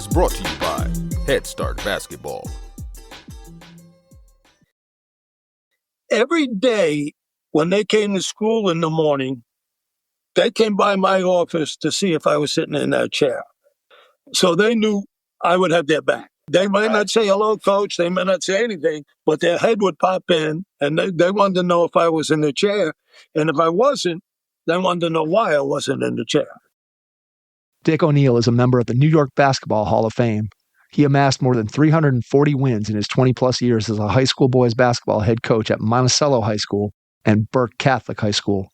is brought to you by Head Start Basketball. Every day when they came to school in the morning, they came by my office to see if I was sitting in that chair. So they knew I would have their back. They might not say, hello, coach. They might not say anything, but their head would pop in, and they wanted to know if I was in the chair. And if I wasn't, they wanted to know why I wasn't in the chair. Dick O'Neill is a member of the New York Basketball Hall of Fame. He amassed more than 340 wins in his 20-plus years as a high school boys basketball head coach at Monticello High School and Burke Catholic High School.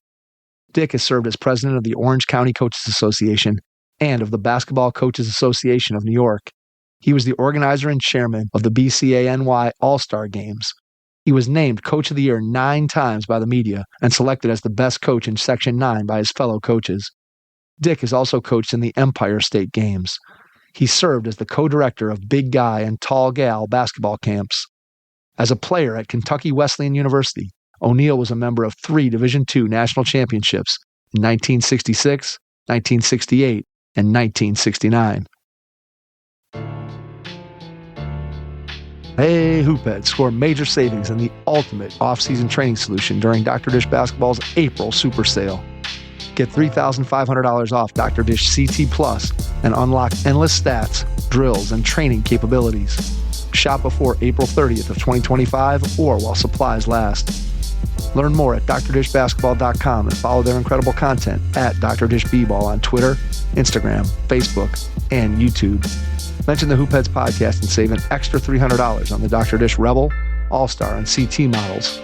Dick has served as president of the Orange County Coaches Association and of the Basketball Coaches Association of New York. He was the organizer and chairman of the BCANY All Star Games. He was named Coach of the Year 9 times by the media and selected as the best coach in Section 9 by his fellow coaches. Dick has also coached in the Empire State Games. He served as the co-director of Big Guy and Tall Gal basketball camps. As a player at Kentucky Wesleyan University, O'Neill was a member of 3 Division II national championships in 1966, 1968, and 1969. Hey, Hoopheads, score major savings in the ultimate off-season training solution during Dr. Dish Basketball's April Super Sale. Get $3,500 off Dr. Dish CT Plus and unlock endless stats, drills, and training capabilities. Shop before April 30th of 2025 or while supplies last. Learn more at drdishbasketball.com and follow their incredible content at Dr. Dish B-Ball on Twitter, Instagram, Facebook, and YouTube. Mention the Hoopheads podcast and save an extra $300 on the Dr. Dish Rebel, All-Star, and CT models.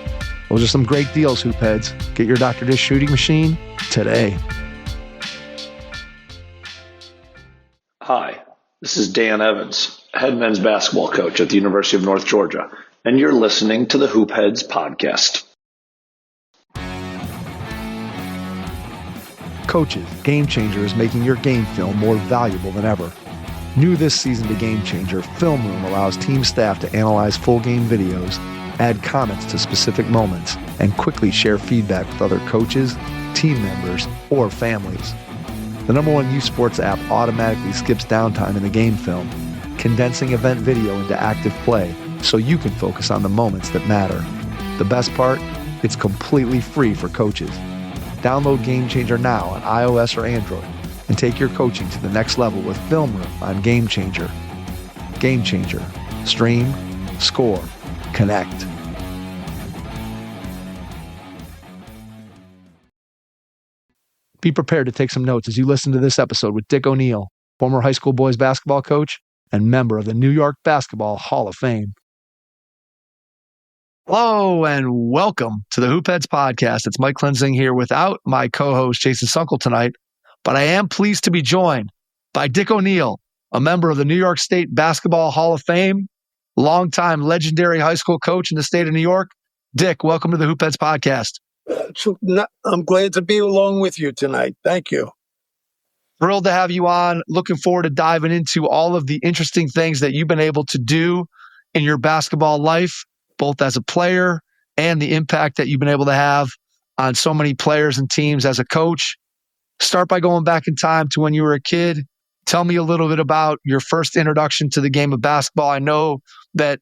Those are some great deals, Hoopheads. Get your Dr. Dish shooting machine today. Hi, this is Dan Evans, head men's basketball coach at the University of North Georgia, and you're listening to the Hoopheads podcast. Coaches, Game Changer is making your game film more valuable than ever. New this season to Game Changer, Film Room allows team staff to analyze full game videos, add comments to specific moments, and quickly share feedback with other coaches, team members, or families. The #1 youth sports app automatically skips downtime in the game film, condensing event video into active play so you can focus on the moments that matter. The best part? It's completely free for coaches. Download Game Changer now on iOS or Android and take your coaching to the next level with Film Room on Game Changer. Game Changer. Stream, score, connect. Be prepared to take some notes as you listen to this episode with Dick O'Neill, former high school boys basketball coach and member of the New York Basketball Hall of Fame. Hello and welcome to the Hoopheads podcast. It's Mike Klinzing here without my co-host Jason Sunkel tonight, but I am pleased to be joined by Dick O'Neill, a member of the New York State Basketball Hall of Fame, longtime legendary high school coach in the state of New York. Dick, welcome to the Hoopheads podcast. I'm glad to be along with you tonight. Thank you. Thrilled to have you on. Looking forward to diving into all of the interesting things that you've been able to do in your basketball life, both as a player and the impact that you've been able to have on so many players and teams as a coach. Start by going back in time to when you were a kid. Tell me a little bit about your first introduction to the game of basketball. I know that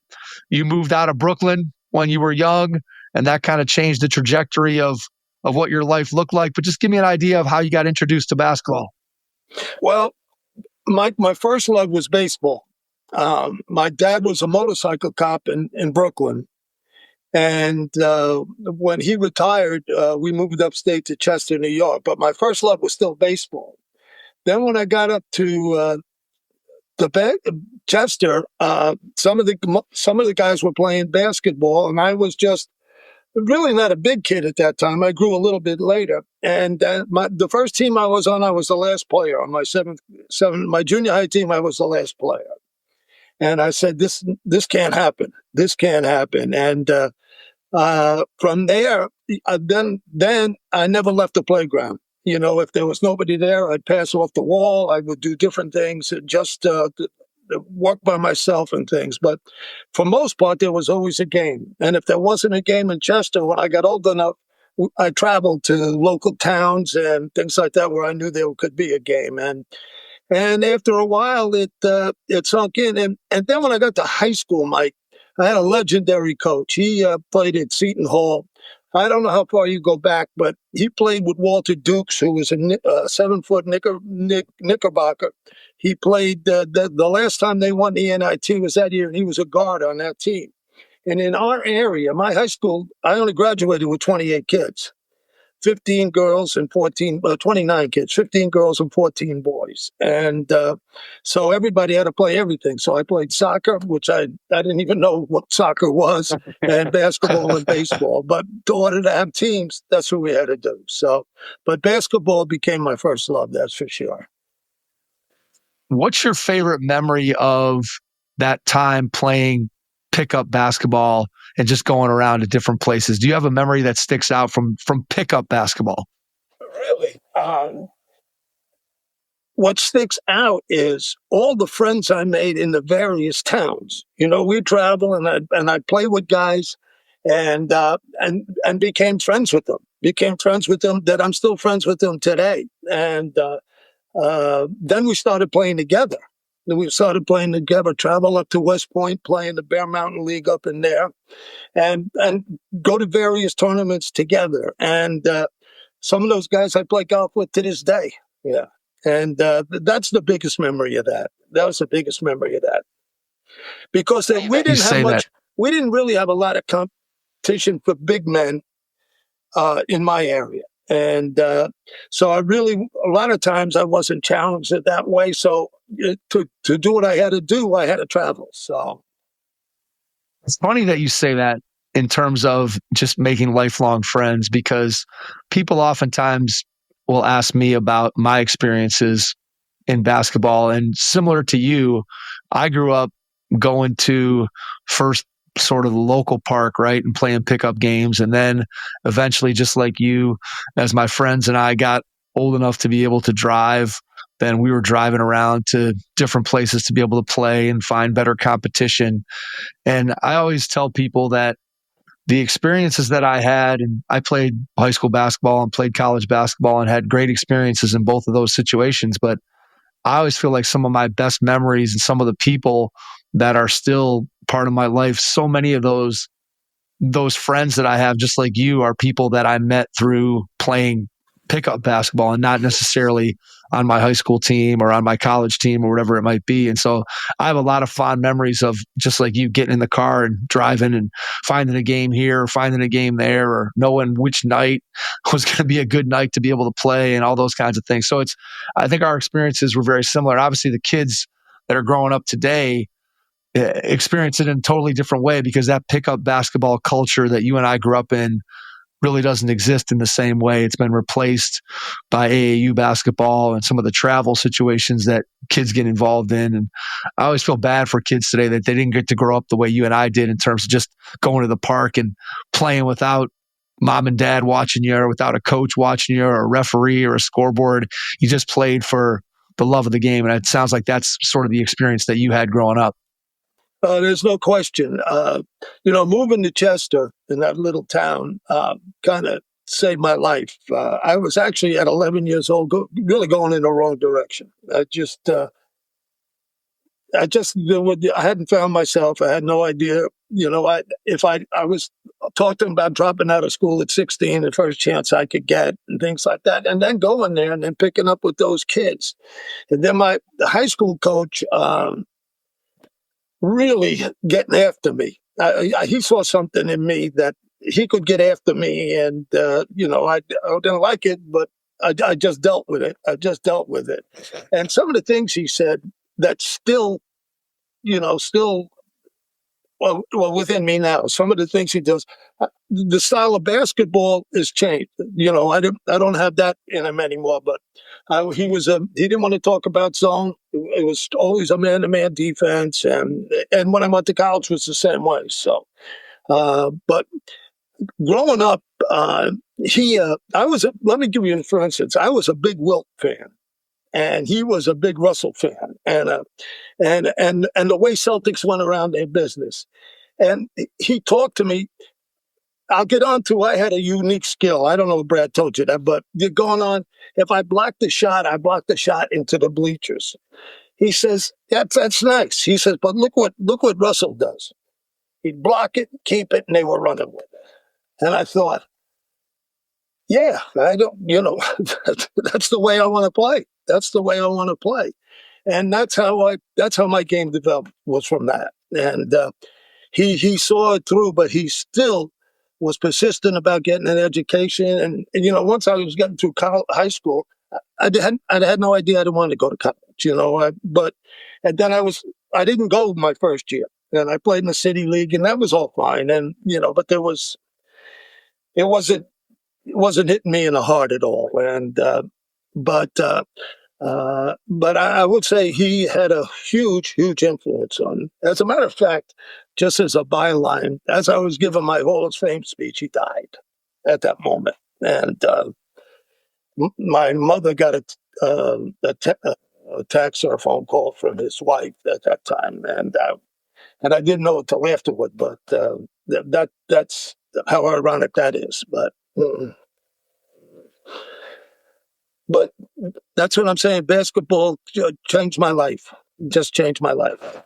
you moved out of Brooklyn when you were young, and that kind of changed the trajectory of what your life looked like. But just give me an idea of how you got introduced to basketball. Well, my first love was baseball. My dad was a motorcycle cop in Brooklyn. And when he retired, we moved upstate to Chester, New York. But my first love was still baseball. Then when I got up to Chester, some of the guys were playing basketball, and I was just really not a big kid at that time. I grew a little bit later, and the first team I was on, I was the last player. On my junior high team, I was the last player. And I said, this can't happen. This can't happen. And from there, then I never left the playground. You know, if there was nobody there, I'd pass off the wall. I would do different things, just work by myself and things. But for most part, there was always a game. And if there wasn't a game in Chester, when I got old enough, I traveled to local towns and things like that where I knew there could be a game. And And after a while, it sunk in. And then when I got to high school, Mike, I had a legendary coach. He played at Seton Hall. I don't know how far you go back, but he played with Walter Dukes, who was a 7-foot Knickerbocker. He played the last time they won the NIT was that year, and he was a guard on that team. And in our area, my high school, I only graduated with 28 kids. 15 girls and 29 kids, 15 girls and 14 boys. And so everybody had to play everything. So I played soccer, which I didn't even know what soccer was, and basketball and baseball. But in order to have teams, that's what we had to do. So, but basketball became my first love, that's for sure. What's your favorite memory of that time playing pickup basketball and just going around to different places? Do you have a memory that sticks out from pickup basketball? Really? What sticks out is all the friends I made in the various towns. You know, we travel and I'd play with guys and became friends with them. Became friends with them that I'm still friends with them today. And then we started playing together. Then we started playing together, travel up to West Point, play in the Bear Mountain League up in there, and go to various tournaments together. And some of those guys I play golf with to this day. Yeah. And that's the biggest memory of that. That was the biggest memory of that. Because we didn't have much, we didn't really have a lot of competition for big men in my area. And so a lot of times I wasn't challenged in that way. So to do what I had to do, I had to travel. So it's funny that you say that in terms of just making lifelong friends, because people oftentimes will ask me about my experiences in basketball. And similar to you, I grew up going to first sort of the local park, right, and playing pickup games. And then eventually, just like you, as my friends and I got old enough to be able to drive, then we were driving around to different places to be able to play and find better competition. And I always tell people that the experiences that I had, and I played high school basketball and played college basketball and had great experiences in both of those situations. But I always feel like some of my best memories and some of the people that are still part of my life, so many of those friends that I have, just like you, are people that I met through playing pickup basketball and not necessarily on my high school team or on my college team or whatever it might be. And so I have a lot of fond memories of, just like you, getting in the car and driving and finding a game here, finding a game there, or knowing which night was going to be a good night to be able to play and all those kinds of things. So I think our experiences were very similar. Obviously, the kids that are growing up today experience it in a totally different way, because that pickup basketball culture that you and I grew up in really doesn't exist in the same way. It's been replaced by AAU basketball and some of the travel situations that kids get involved in. And I always feel bad for kids today that they didn't get to grow up the way you and I did, in terms of just going to the park and playing without mom and dad watching you, or without a coach watching you, or a referee or a scoreboard. You just played for the love of the game. And it sounds like that's sort of the experience that you had growing up. There's no question. Moving to Chester, in that little town, kind of saved my life. I was actually at 11 years old, really going in the wrong direction. I hadn't found myself. I had no idea. I was talking about dropping out of school at 16, the first chance I could get, and things like that, and then going there and then picking up with those kids. And then the high school coach, really getting after me. He saw something in me that he could get after me, and I didn't like it, but I just dealt with it. And some of the things he said that still within me now. Some of the things he does, the style of basketball has changed. I don't have that in him anymore. But he didn't want to talk about zone. It was always a man-to-man defense, and when I went to college was the same way. So, but growing up, let me give you, for instance, I was a big Wilt fan. And he was a big Russell fan, and the way Celtics went around their business. And he talked to me I'll get on to, I had a unique skill. I don't know if Brad told you that, but you're going on. If I blocked the shot, I blocked the shot into the bleachers. He says, that's nice. He says, but look what Russell does. He'd block it, keep it, and they were running with it. And I thought, yeah, I don't, that's the way I want to play. That's the way I want to play. And that's how my game developed, was from that. And he saw it through, but he still was persistent about getting an education. And once I was getting through high school, I had no idea I didn't want to go to college, and then I didn't go my first year, and I played in the city league, and that was all fine. And, but it wasn't hitting me in the heart at all. And, but I would say he had a huge, huge influence on. As a matter of fact, just as a byline, as I was giving my Hall of Fame speech, he died at that moment. And my mother got a text or a phone call from his wife at that time, and I didn't know it till afterward. But that's how ironic that is. But that's what I'm saying. Basketball changed my life. Just changed my life.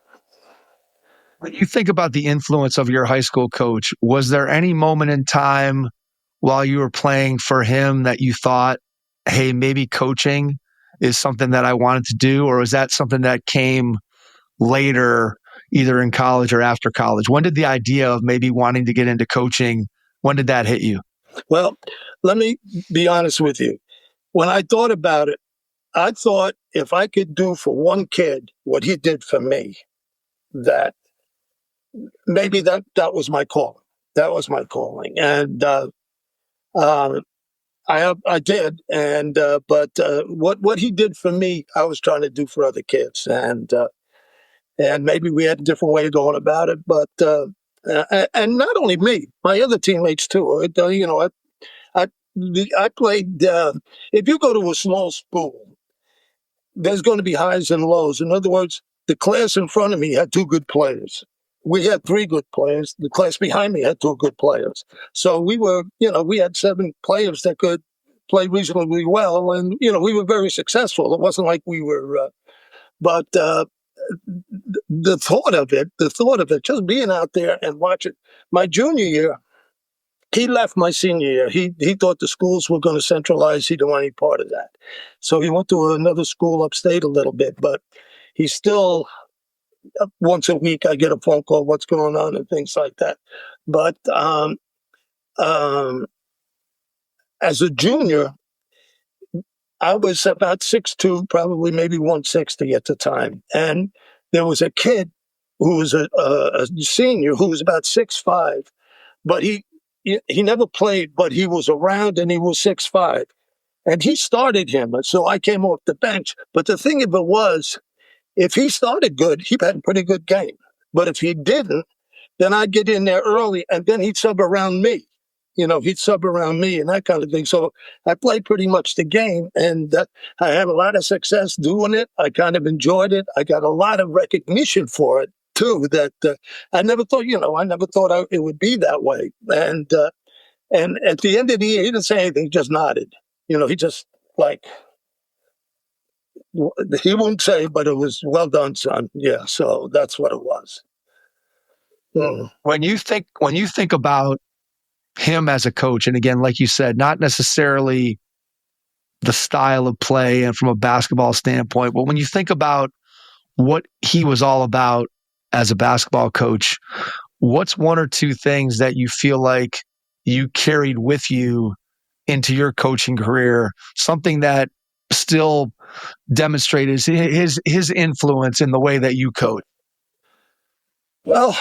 When you think about the influence of your high school coach, was there any moment in time while you were playing for him that you thought, hey, maybe coaching is something that I wanted to do? Or was that something that came later, either in college or after college? When did the idea of maybe wanting to get into coaching, when did that hit you? Well, let me be honest with you. When I thought about it, I thought if I could do for one kid what he did for me, that maybe that was my calling. That was my calling. And I did. And but what he did for me, I was trying to do for other kids. And maybe we had a different way of going about it. But and not only me, my other teammates too. I played. If you go to a small school, there's going to be highs and lows. In other words, the class in front of me had two good players. We had three good players. The class behind me had two good players. So we had 7 players that could play reasonably well, and we were very successful. It wasn't like we were, but the thought of it, just being out there and watching. My junior year, he left my senior year. He thought the schools were going to centralize. He didn't want any part of that. So he went to another school upstate a little bit, but he still, once a week, I get a phone call, what's going on and things like that. But as a junior, I was about 6'2", probably maybe 160 at the time. And there was a kid who was a senior who was about 6'5", but he never played, but he was around and he was 6'5". And he started him. And so I came off the bench. But the thing of it was, if he started good, he had a pretty good game. But if he didn't, then I'd get in there early and then he'd sub around me. He'd sub around me and that kind of thing. So I played pretty much the game, and I had a lot of success doing it. I kind of enjoyed it. I got a lot of recognition for it too, that I never thought it would be that way. And at the end of the year, he didn't say anything, he just nodded. He just he wouldn't say, but it was well done, son. Yeah. So that's what it was. When you think about him as a coach, and again, like you said, not necessarily the style of play and from a basketball standpoint, but when you think about what he was all about as a basketball coach, what's one or two things that you feel like you carried with you into your coaching career, something that still demonstrated his influence in the way that you coach? Well,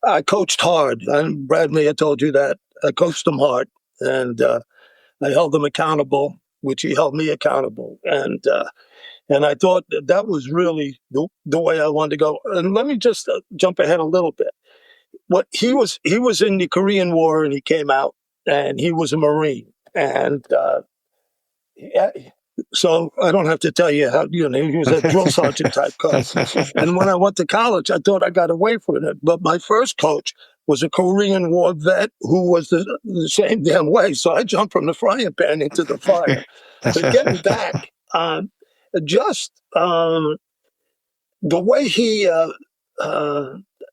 I coached hard, and Brad may have told you that. I coached him hard, and I held him accountable, which he held me accountable. And I thought that was really the way I wanted to go. And let me just jump ahead a little bit. He was in the Korean War, and he came out, and he was a Marine. And So I don't have to tell you how, he was a drill sergeant type coach. And when I went to college, I thought I got away from it. But my first coach was a Korean War vet who was the same damn way. So I jumped from the frying pan into the fire. But getting back, just the way he,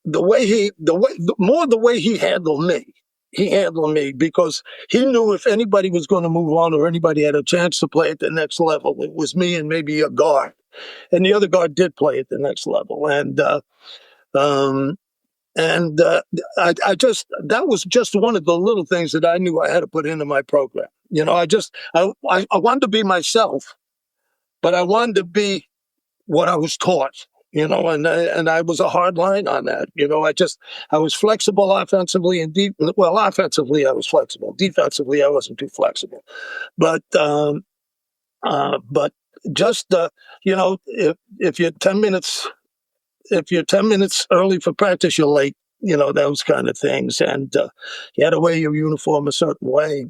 the way he handled me. He handled me because he knew if anybody was going to move on or anybody had a chance to play at the next level, it was me and maybe a guard. And the other guard did play at the next level. I just, that was just one of the little things that I knew I had to put into my program. I wanted to be myself, but I wanted to be what I was taught. And I was a hard line on that. I was flexible offensively and offensively I was flexible. Defensively, I wasn't too flexible. But just if you're 10 minutes early for practice, you're late. Those kind of things, and you had to wear your uniform a certain way.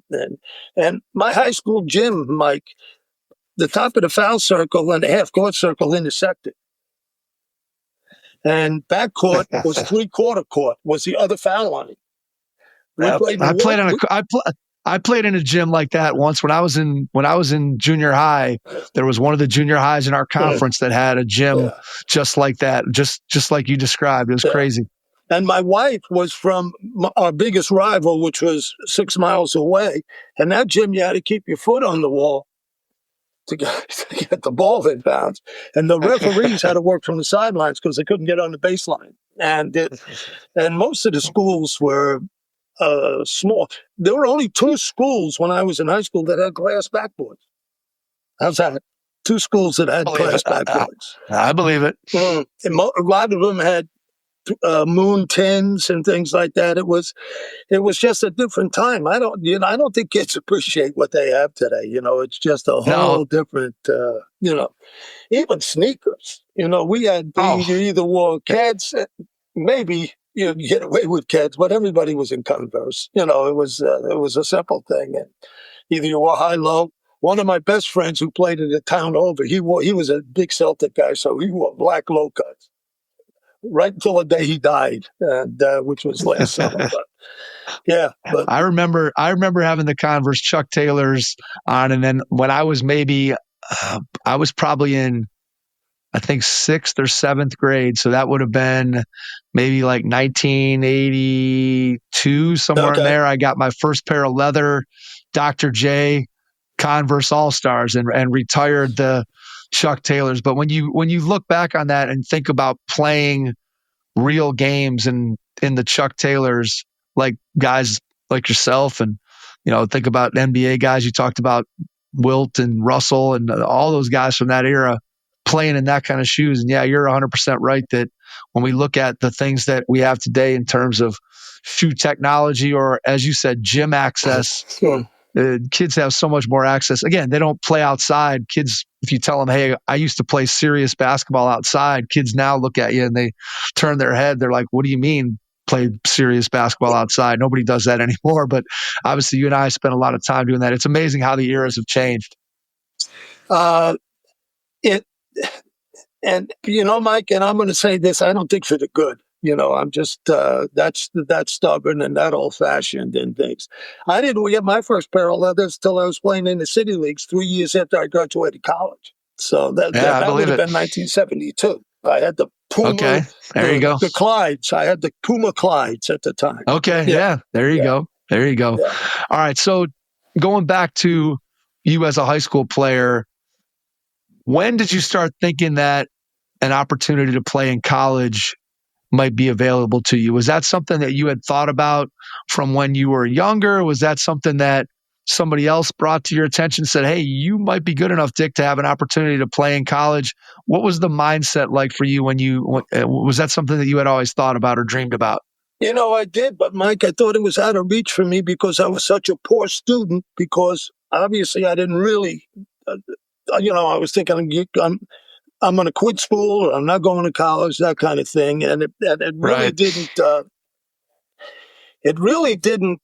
And my high school gym, Mike, the top of the foul circle and the half court circle intersected. And backcourt was three-quarter court, was the other foul line. I played in a gym like that once when I was in junior high. There was one of the junior highs in our conference that had a gym just like that, just like you described. It was crazy. And my wife was from our biggest rival, which was 6 miles away. And that gym, you had to keep your foot on the wall to get the ball inbounds. And the referees had to work from the sidelines because they couldn't get on the baseline. And most of the schools were small. There were only 2 schools when I was in high school that had glass backboards. How's that? 2 schools that had glass backboards. I believe it. And a lot of them had moon tins and things like that. It was just a different time. I don't think kids appreciate what they have today. It's just a whole different. Even sneakers. We had you either wore Keds, maybe you get away with Keds, but everybody was in Converse. It was a simple thing, and either you wore high low. One of my best friends who played in the town over, he was a big Celtic guy, so he wore black low cuts. Right until the day he died, and which was last summer. But I remember having the Converse Chuck Taylors on, and then when I was I was probably in, I think 6th or 7th grade, so that would have been maybe like 1982, somewhere in there. I got my first pair of leather Dr. J Converse All Stars and retired the Chuck Taylors. But when you look back on that and think about playing real games in the Chuck Taylors, like guys like yourself, and think about NBA guys, you talked about Wilt and Russell and all those guys from that era playing in that kind of shoes. And yeah, you're 100% right that when we look at the things that we have today in terms of shoe technology, or as you said, gym access, kids have so much more access. Again, they don't play outside. Kids, if you tell them, hey, I used to play serious basketball outside, kids now look at you and they turn their head. They're like, what do you mean play serious basketball outside? Nobody does that anymore. But obviously you and I spent a lot of time doing that. It's amazing how the eras have changed. Mike, and I'm going to say this, I don't think for the good. I'm just that's stubborn and that old fashioned and things. I didn't get my first pair of leathers till I was playing in the city leagues 3 years after I graduated college. So that would have been 1972. I had the Puma. Okay, there you go. The Clydes. I had the Puma Clydes at the time. Okay, yeah. There you go. There you go. Yeah. All right. So going back to you as a high school player, when did you start thinking that an opportunity to play in college might be available to you? Was that something that you had thought about from when you were younger? Was that something that somebody else brought to your attention and said, hey, you might be good enough, Dick, to have an opportunity to play in college? What was the mindset like for you was that something that you had always thought about or dreamed about? I did, but Mike, I thought it was out of reach for me because I was such a poor student, because obviously I didn't really, I was thinking I'm going to quit school, or I'm not going to college, that kind of thing. And it really didn't,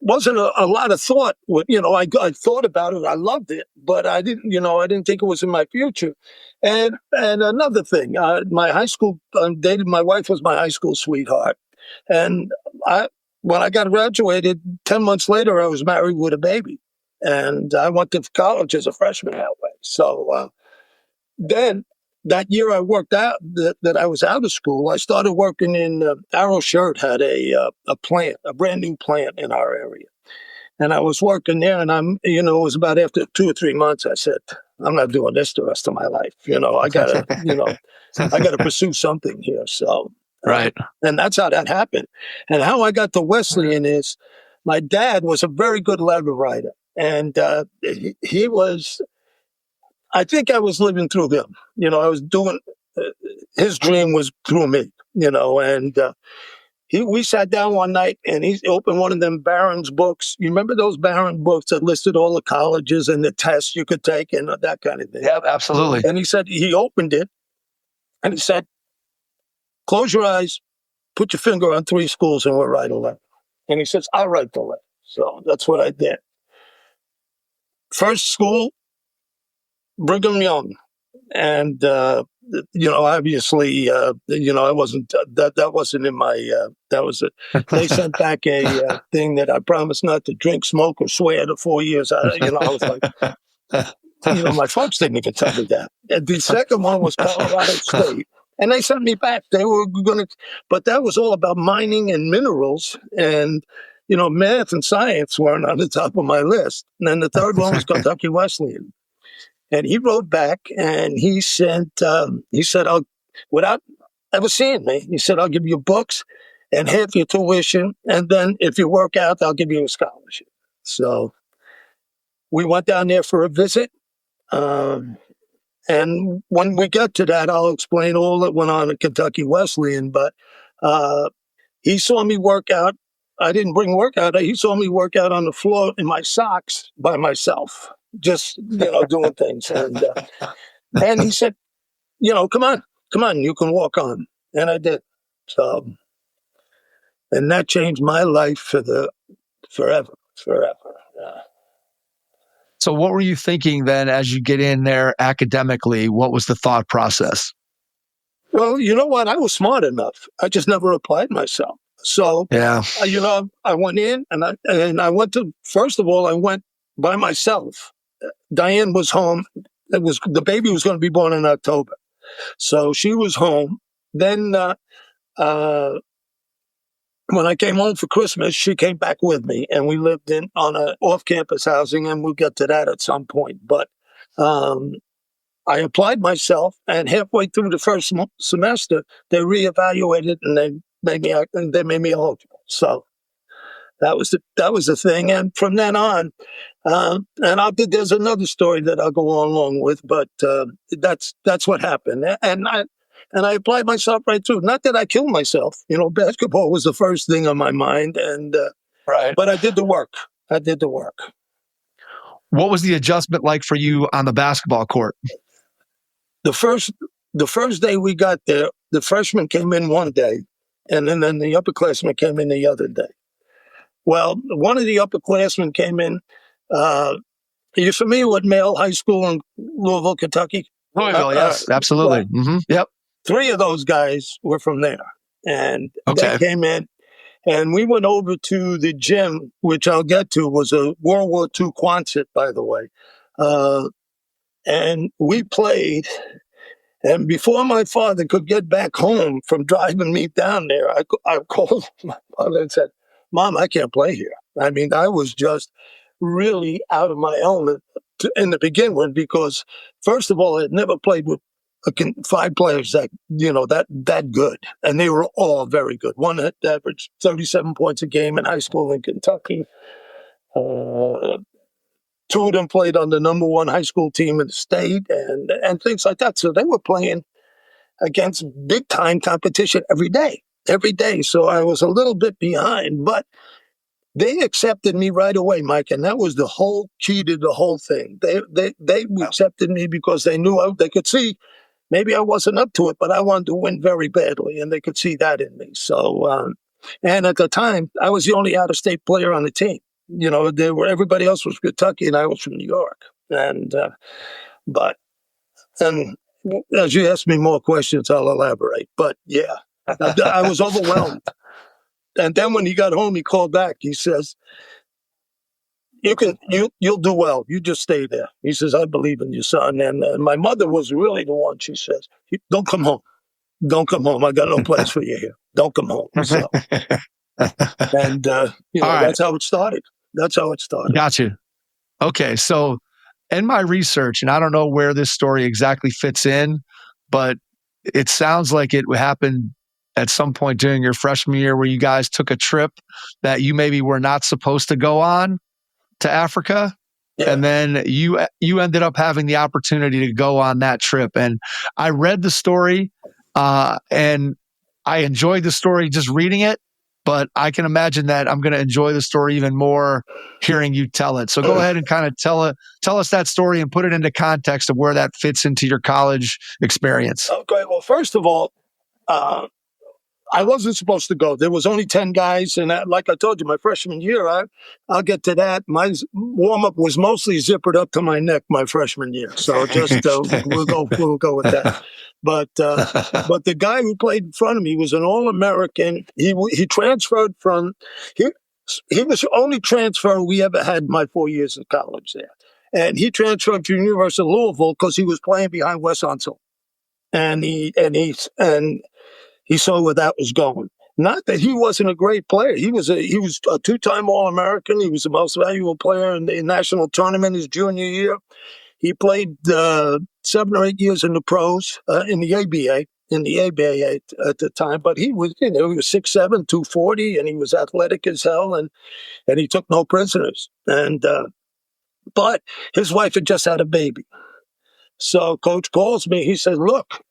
wasn't a lot of thought. I thought about it. I loved it, but I didn't think it was in my future. And another thing, my high school, dated, my wife was my high school sweetheart. And when I got graduated, 10 months later, I was married with a baby. And I went to college as a freshman that way. So then that year I worked out, that I was out of school, I started working in Arrow Shirt had a plant, a brand new plant in our area. And I was working there, and it was about after 2 or 3 months, I said, I'm not doing this the rest of my life. I gotta pursue something here. So, Right. And that's how that happened. And how I got to Wesleyan is my dad was a very good letter writer. And he was, I think I was living through him. I was doing, his dream was through me, and we sat down one night and he opened one of them Barron's books. You remember those Barron books that listed all the colleges and the tests you could take and that kind of thing? Yeah, absolutely. And he opened it and he said, close your eyes, put your finger on 3 schools and we'll write a letter. And he says, I'll write the letter. So that's what I did. First school, Brigham Young. And, obviously, I wasn't, that wasn't in my, that was it. They sent back a thing that I promised not to drink, smoke, or swear to 4 years. I was like, my folks didn't even tell me that. And the second one was Colorado State. And they sent me back. They were but that was all about mining and minerals. And, math and science weren't on the top of my list. And then the third one was Kentucky Wesleyan. And he wrote back and he said, without ever seeing me, he said, I'll give you books and half your tuition. And then if you work out, I'll give you a scholarship. So we went down there for a visit. And when we get to that, I'll explain all that went on at Kentucky Wesleyan. But he saw me work out. I didn't bring workout. He saw me work out on the floor in my socks by myself, just, doing things. And he said, come on, you can walk on. And I did. So, and that changed my life forever. Yeah. So what were you thinking then as you get in there academically? What was the thought process? Well, you know what? I was smart enough. I just never applied myself. So, yeah, I went in and I went to, first of all, I went by myself. Diane was home. The baby was going to be born in October. So she was home. Then, when I came home for Christmas, she came back with me and we lived on a off-campus housing, and we'll get to that at some point. But, I applied myself, and halfway through the first semester, they reevaluated and they made me eligible. So that was the thing. And from then on, there's another story that I'll go along with, but that's what happened. And I applied myself right through. Not that I killed myself. Basketball was the first thing on my mind, and right. But I did the work. What was the adjustment like for you on the basketball court? The first day we got there, the freshmen came in one day, and then the upperclassmen came in the other day. Well, one of the upperclassmen came in. Are you familiar with Male High School in Louisville, Kentucky? Louisville, yes, absolutely. Well, mm-hmm. Yep. 3 of those guys were from there, and Okay. They came in, and we went over to the gym, which I'll get to, was a World War II Quonset, by the way, and we played. And before my father could get back home from driving me down there, I called my mother and said, Mom, I can't play here. I mean, I was just really out of my element in the beginning with, because first of all, I had never played with 5 players that good. And they were all very good. One had averaged 37 points a game in high school in Kentucky. 2 of them played on the number 1 high school team in the state and things like that. So they were playing against big time competition every day. So I was a little bit behind, but they accepted me right away, Mike. And that was the whole key to the whole thing. They accepted me because they knew they could see maybe I wasn't up to it, but I wanted to win very badly. And they could see that in me. So, and at the time I was the only out of state player on the team. everybody else was Kentucky and I was from New York. And as you ask me more questions, I'll elaborate. But yeah, I was overwhelmed. And then when he got home, he called back. He says, you'll do well. You just stay there. He says, I believe in your son. And my mother was really the one. She says, don't come home. Don't come home. I got no place for you here. Don't come home. So, and that's how it started. Got you. Okay. So in my research, and I don't know where this story exactly fits in, but it sounds like it happened at some point during your freshman year where you guys took a trip that you maybe were not supposed to go on to Africa. Yeah. And then you ended up having the opportunity to go on that trip. And I read the story and I enjoyed the story just reading it, but I can imagine that I'm going to enjoy the story even more hearing you tell it. So go ahead and kind of tell us that story and put it into context of where that fits into your college experience. Okay. Well, first of all, I wasn't supposed to go. There was only 10 guys. And like I told you, my freshman year, I'll get to that. My warm-up was mostly zippered up to my neck my freshman year. So just we'll go with that. But the guy who played in front of me was an All-American. He transferred from he was the only transfer we ever had in my 4 years in college there. And he transferred to the University of Louisville because he was playing behind Wes Unseld. And he saw where that was going. Not that he wasn't a great player. He was a two-time All-American. He was the most valuable player in the national tournament his junior year. He played 7 or 8 years in the pros, in the ABA at the time. But he was 6'7", 240, and he was athletic as hell, and he took no prisoners. And but his wife had just had a baby. So Coach calls me. He says, look,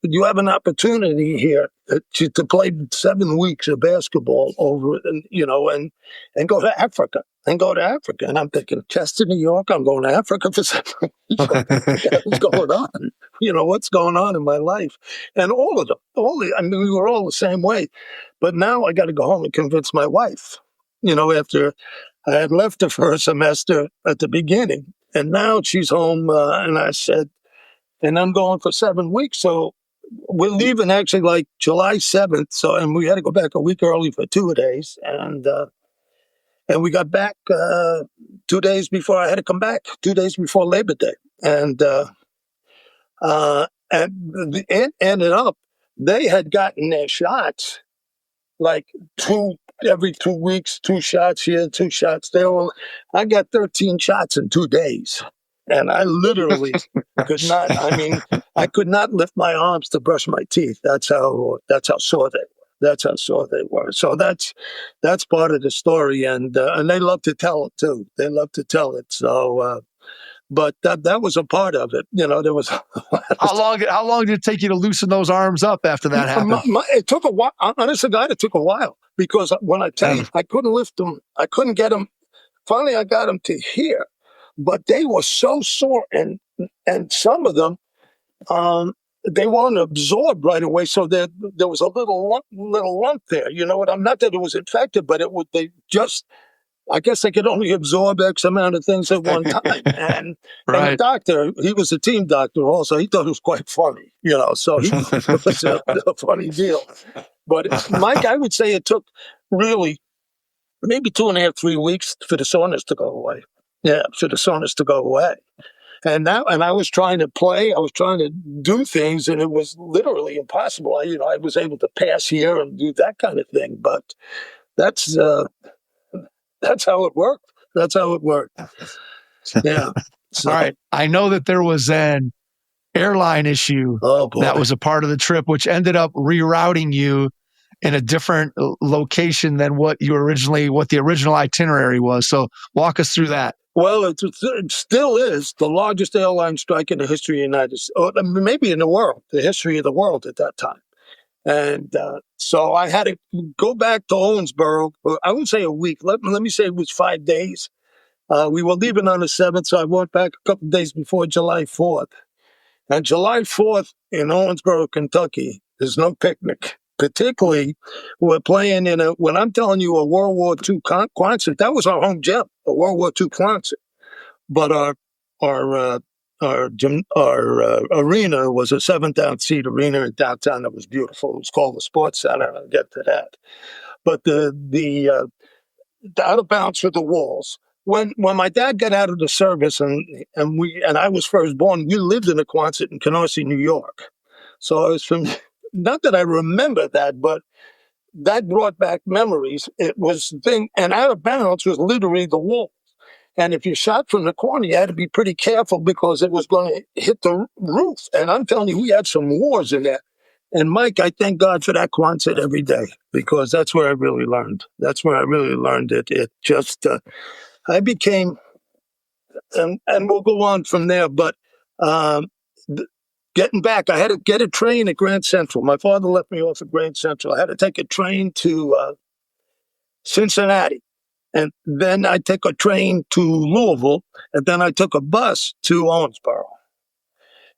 you have an opportunity here to play 7 weeks of basketball over, and go to Africa. And I'm thinking, Chester, New York, I'm going to Africa for 7 weeks. What's going on? What's going on in my life? And all of them, we were all the same way. But now I got to go home and convince my wife, after I had left her for a semester at the beginning. And now she's home, and I said, and I'm going for 7 weeks. So we're leaving actually like July 7th. So, and we had to go back a week early for 2 days. And we got back 2 days before I had to come back, 2 days before Labor Day. And it ended up, they had gotten their shots like every 2 weeks, 2 shots here, 2 shots there. I got 13 shots in 2 days. And I literally could not, I could not lift my arms to brush my teeth. That's how sore they were. So that's part of the story. And they love to tell it too. They love to tell it. So, but that was a part of it. There was. How long did it take you to loosen those arms up after that happened? It took a while. Honestly, God, it took a while because when I tell you, I couldn't lift them. I couldn't get them. Finally, I got them to here. But they were so sore, and some of them, they weren't absorbed right away. So there was a little lump there. Not that it was infected, but I guess they could only absorb X amount of things at one time. And the doctor, he was a team doctor also. He thought it was quite funny, so it was a funny deal. But Mike, I would say it took really maybe 2.5, 3 weeks for the soreness to go away. Yeah, for the soreness to go away. And I was trying to play. I was trying to do things, and it was literally impossible. I was able to pass here and do that kind of thing, but that's how it worked. That's how it worked. Yeah. So, all right. I know that there was an airline issue that was a part of the trip, which ended up rerouting you in a different location than what the original itinerary was. So walk us through that. Well, it still is the largest airline strike in the history of the United States, or maybe in the world, the history of the world at that time. And so I had to go back to Owensboro. I wouldn't say a week. Let me say it was 5 days. We were leaving on the 7th, so I went back a couple of days before July 4th. And July 4th in Owensboro, Kentucky, there's no picnic. particularly we're playing in when I'm telling you a World War II concert, that was our home gym, a World War II concert. But our arena was a 7,000 seat arena in downtown that was beautiful. It was called the Sports Center. I'll get to that. But the out of bounds for the walls. When my dad got out of the service and I was first born, we lived in a Quonset in Canarsie, New York. So I was from, not that I remember that, but that brought back memories. It was thing, and out of bounds was literally the wall. And if you shot from the corner, you had to be pretty careful because it was going to hit the roof. And I'm telling you, we had some wars in there. And Mike, I thank God for that Quonset every day because that's where I really learned. That's where I really learned it. It just, I became, and we'll go on from there. But getting back, I had to get a train at Grand Central. My father left me off at Grand Central. I had to take a train to Cincinnati. And then I took a train to Louisville, and then I took a bus to Owensboro.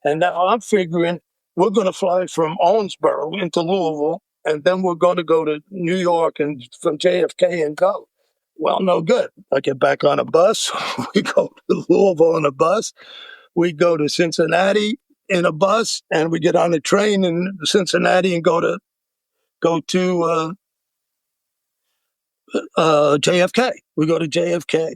And now I'm figuring we're going to fly from Owensboro into Louisville, and then we're going to go to New York and from JFK and go. Well, no good. I get back on a bus. We go to Louisville on a bus. We go to Cincinnati in a bus, and we get on a train in Cincinnati and go to JFK. We go to JFK,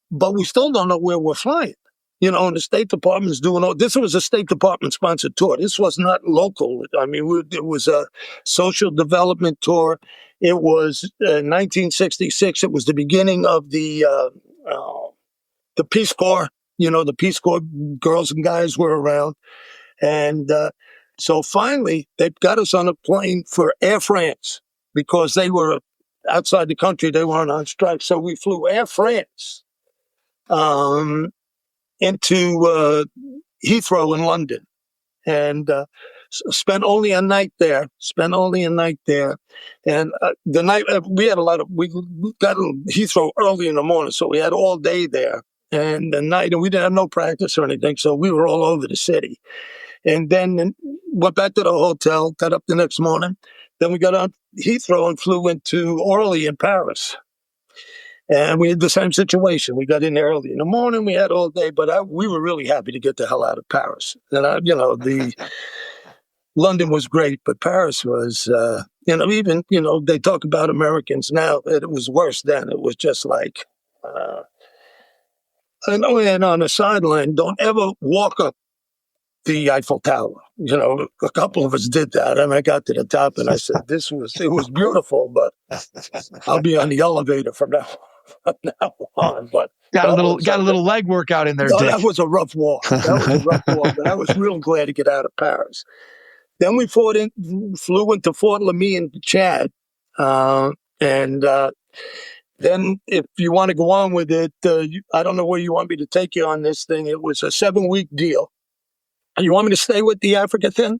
but we still don't know where we're flying. You know, and the State Department's doing all this. Was a State Department sponsored tour. This was not local. I mean, it was a social development tour. It was 1966. It was the beginning of the Peace Corps. You know, the Peace Corps girls and guys were around, and so finally they got us on a plane for Air France because they were outside the country. They weren't on strike. So we flew Air France into Heathrow in London and spent only a night there. And the night, we had we got in Heathrow early in the morning, so we had all day there. And the night, and we didn't have no practice or anything, so we were all over the city. And then went back to the hotel, got up the next morning. Then we got on Heathrow and flew into Orly in Paris. And we had the same situation. We got in there early in the morning. We had all day, but we were really happy to get the hell out of Paris. And the London was great, but Paris was, even they talk about Americans now. It was worse then. It was just like, and on the sideline, don't ever walk up the Eiffel Tower. You know, a couple of us did that, and I got to the top, and I said, it was beautiful, but I'll be on the elevator from now on. But got a little leg workout in there, no, Dick. that was a rough walk. But I was real glad to get out of Paris. Then we flew into Fort Lamy in Chad, and then if you want to go on with it, I don't know where you want me to take you on this thing. It was a 7-week deal. You want me to stay with the Africa thing?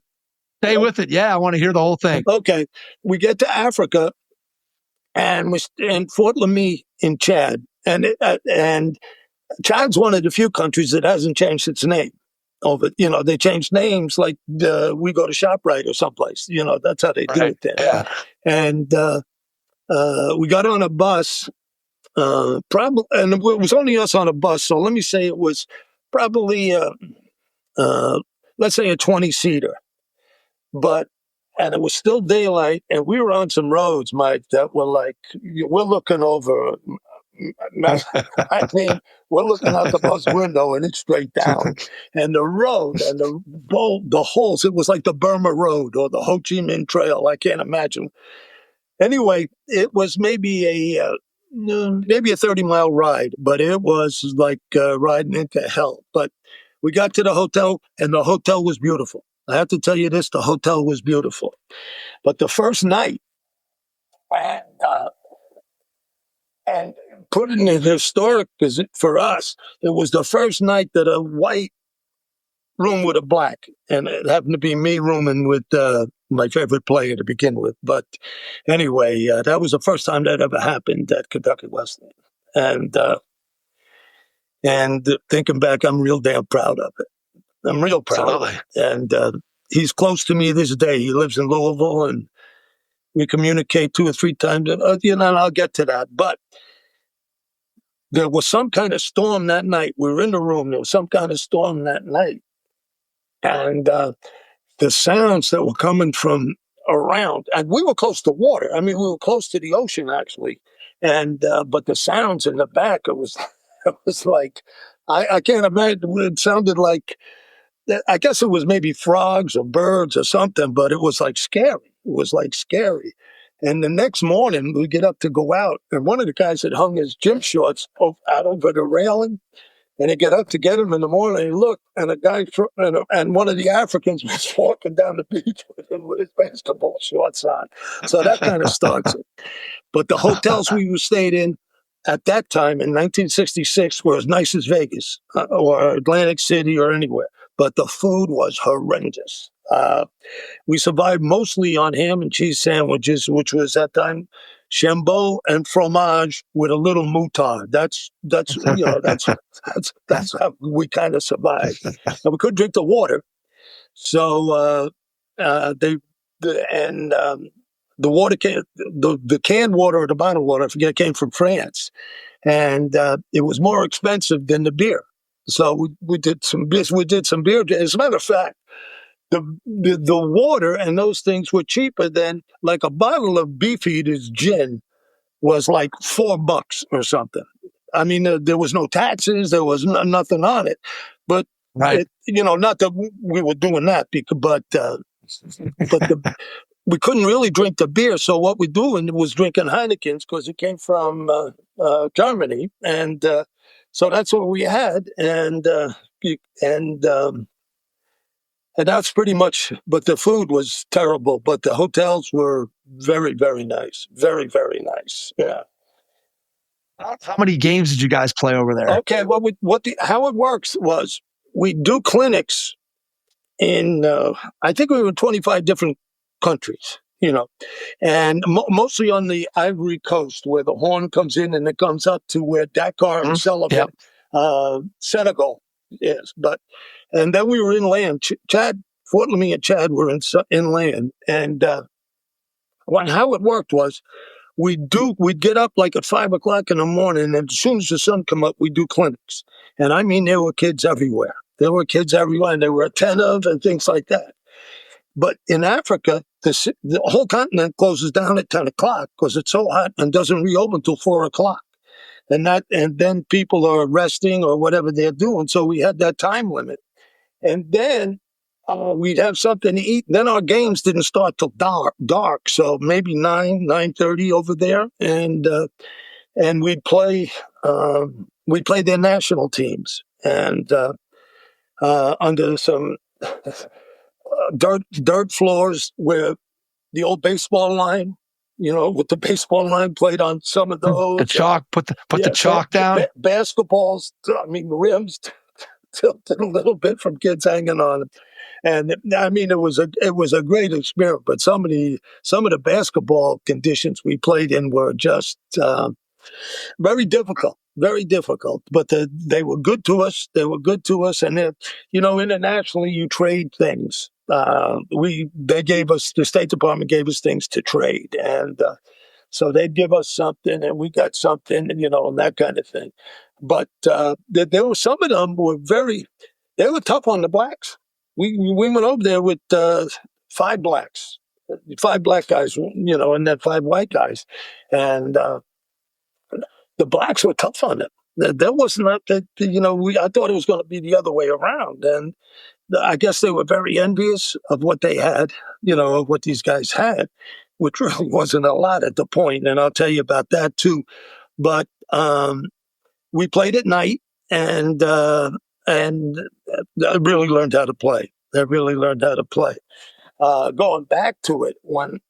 Stay with it. Yeah, I want to hear the whole thing. Okay. We get to Africa, and we're in Fort Lamy in Chad. And Chad's one of the few countries that hasn't changed its name. They change names like we go to ShopRite or someplace. You know, that's how they do it there. Yeah. And we got on a bus, and it was only us on a bus. So let me say it was probably, let's say a 20-seater. And it was still daylight, and we were on some roads, Mike, that were like, we're looking over. I mean, we're looking out the bus window, and it's straight down. And the road and the holes, it was like the Burma Road or the Ho Chi Minh Trail. I can't imagine. Anyway, it was maybe a 30-mile ride, but it was like riding into hell. But we got to the hotel, and the hotel was beautiful. I have to tell you this, the hotel was beautiful. But the first night, and put it in historic, because for us, it was the first night that a white room with a black, and it happened to be me rooming with my favorite player to begin with. But anyway, that was the first time that ever happened at Kentucky Wesleyan. And thinking back, I'm real damn proud of it. I'm real proud of it. And he's close to me this day. He lives in Louisville, and We communicate 2 or 3 times, and I'll get to that. But there was some kind of storm that night. We were in the room. There was some kind of storm that night. And the sounds that were coming from around, and we were close to water. I mean, we were close to the ocean, actually. And but the sounds in the back, it was like, I can't imagine. It sounded like, I guess it was maybe frogs or birds or something, but it was like scary. It was like scary. And the next morning, we get up to go out, and one of the guys had hung his gym shorts out over the railing, and he get up to get him in the morning, and he looked, and a guy, and one of the Africans was walking down the beach with him with his basketball shorts on. So that kind of starts it. But the hotels we stayed in at that time in 1966 were as nice as Vegas or Atlantic City or anywhere. But the food was horrendous. We survived mostly on ham and cheese sandwiches, which was at that time Chambeau and fromage with a little moutarde. That's how we kind of survived. And we couldn't drink the water, so the water the canned water or the bottled water, I forget, came from France, and it was more expensive than the beer. So we did some beer. As a matter of fact, the water and those things were cheaper than, like, a bottle of Beefeater's gin was like $4 or something. I mean, there was no taxes, there was nothing on it, but Right. not that we were doing that, but we couldn't really drink the beer. So what we doing was drinking Heinekens because it came from Germany, and so that's what we had, and that's pretty much. But the food was terrible. But the hotels were very, very nice, very, very nice. Yeah. How many games did you guys play over there? Okay. How it works was we do clinics in. I think we were in 25 different countries. And mostly on the Ivory Coast, where the Horn comes in and it comes up to where Dakar and Sullivan, Senegal is. And then we were inland. Fort Lamine and Chad were inland. And how it worked was we'd get up like at 5 o'clock in the morning, and as soon as the sun come up, we'd do clinics. And I mean, there were kids everywhere. And they were attentive and things like that. But in Africa, the whole continent closes down at 10 o'clock because it's so hot and doesn't reopen until 4 o'clock. And then people are resting or whatever they're doing. So we had that time limit. And then we'd have something to eat. Then our games didn't start till dark. So maybe 9:30 over there. And we'd play their national teams. And under some dirt floors where the old baseball line, with the baseball line played on some of those. The chalk, put the chalk down. Basketballs, rims tilted a little bit from kids hanging on them. And I mean, it was a great experience. But some of the basketball conditions we played in were just very difficult. Very difficult, but they were good to us. And internationally, you trade things. The State Department gave us things to trade, and so they'd give us something, and we got something, and that kind of thing. But there were some of them they were tough on the blacks. We went over there with 5 blacks, 5 black guys, and then 5 white guys, and the blacks were tough on them. There was not that, I thought it was going to be the other way around. And I guess they were very envious of what they had, of what these guys had, which really wasn't a lot at the point. And I'll tell you about that too. But we played at night, and I really learned how to play. Going back to it, when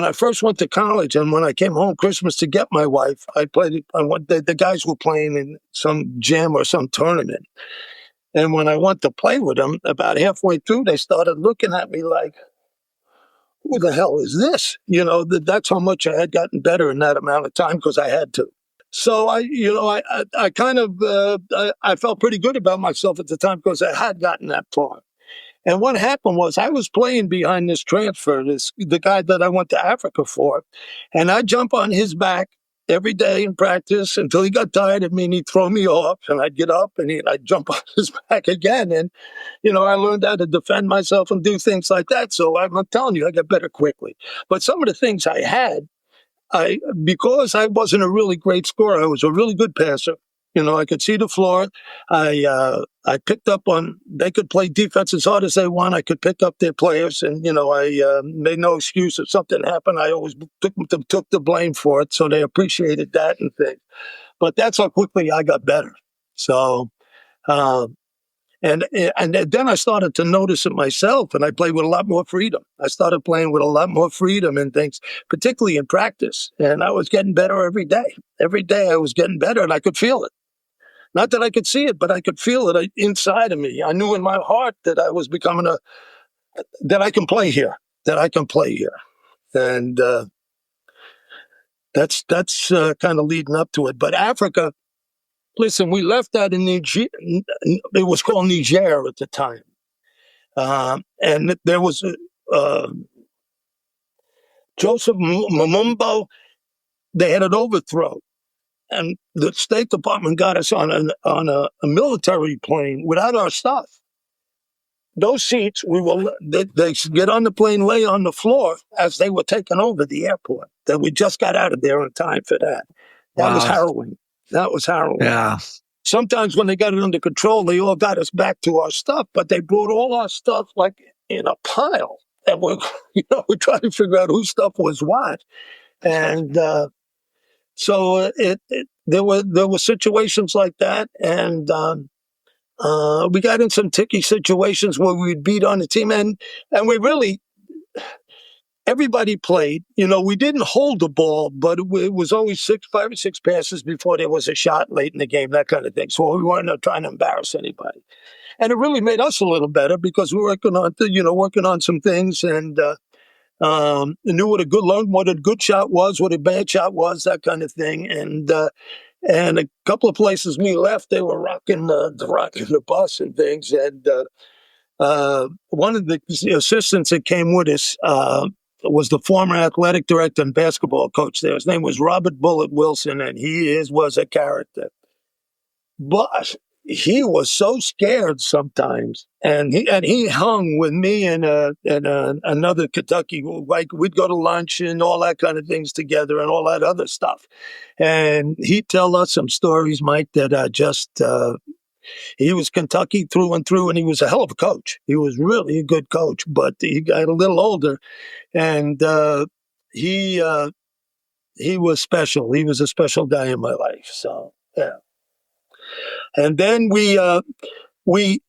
I first went to college and when I came home Christmas to get my wife, the guys were playing in some gym or some tournament. And when I went to play with them, about halfway through, they started looking at me like, who the hell is this? That's how much I had gotten better in that amount of time because I had to. So I kind of, I felt pretty good about myself at the time because I had gotten that far. And what happened was I was playing behind this transfer, the guy that I went to Africa for, and I'd jump on his back every day in practice until he got tired of me and he'd throw me off, and I'd get up and I'd jump on his back again. And, I learned how to defend myself and do things like that. So I'm telling you, I got better quickly. But some of the things I had, because I wasn't a really great scorer, I was a really good passer. I could see the floor. I picked up on, they could play defense as hard as they want. I could pick up their players, and, I made no excuse if something happened. I always took the blame for it. So they appreciated that and things. But that's how quickly I got better. So, and then I started to notice it myself, and I played with a lot more freedom. I started playing with a lot more freedom and things, particularly in practice. And I was getting better every day. Every day I was getting better, and I could feel it. Not that I could see it, but I could feel it inside of me. I knew in my heart that I was becoming that I can play here, And that's kind of leading up to it. But Africa, listen, we left that in Niger. It was called Niger at the time. And there was Joseph Mumbo. They had an overthrow. And the State Department got us on a military plane without our stuff. Those seats, they get on the plane, lay on the floor as they were taking over the airport. That we just got out of there in time for that. That was harrowing. Yeah. Sometimes when they got it under control, they all got us back to our stuff, but they brought all our stuff like in a pile. And we're trying to figure out whose stuff was what. And so there were situations like that, and we got in some ticky situations where we'd beat on the team, and we really, everybody played. We didn't hold the ball, but it was always 5 or 6 passes before there was a shot late in the game, that kind of thing. So we weren't trying to embarrass anybody, and it really made us a little better because we were working on some things, and knew what a good shot was, what a bad shot was, that kind of thing. And a couple of places we left, they were rocking the bus and things. And one of the assistants that came with us was the former athletic director and basketball coach there. His name was Robert Bullet Wilson, and he was a character. But he was so scared sometimes, and he hung with me and another Kentucky. Like we'd go to lunch and all that kind of things together, and all that other stuff. And he'd tell us some stories, Mike, that he was Kentucky through and through, and he was a hell of a coach. He was really a good coach, but he got a little older, and he was special. He was a special guy in my life. So yeah. And then we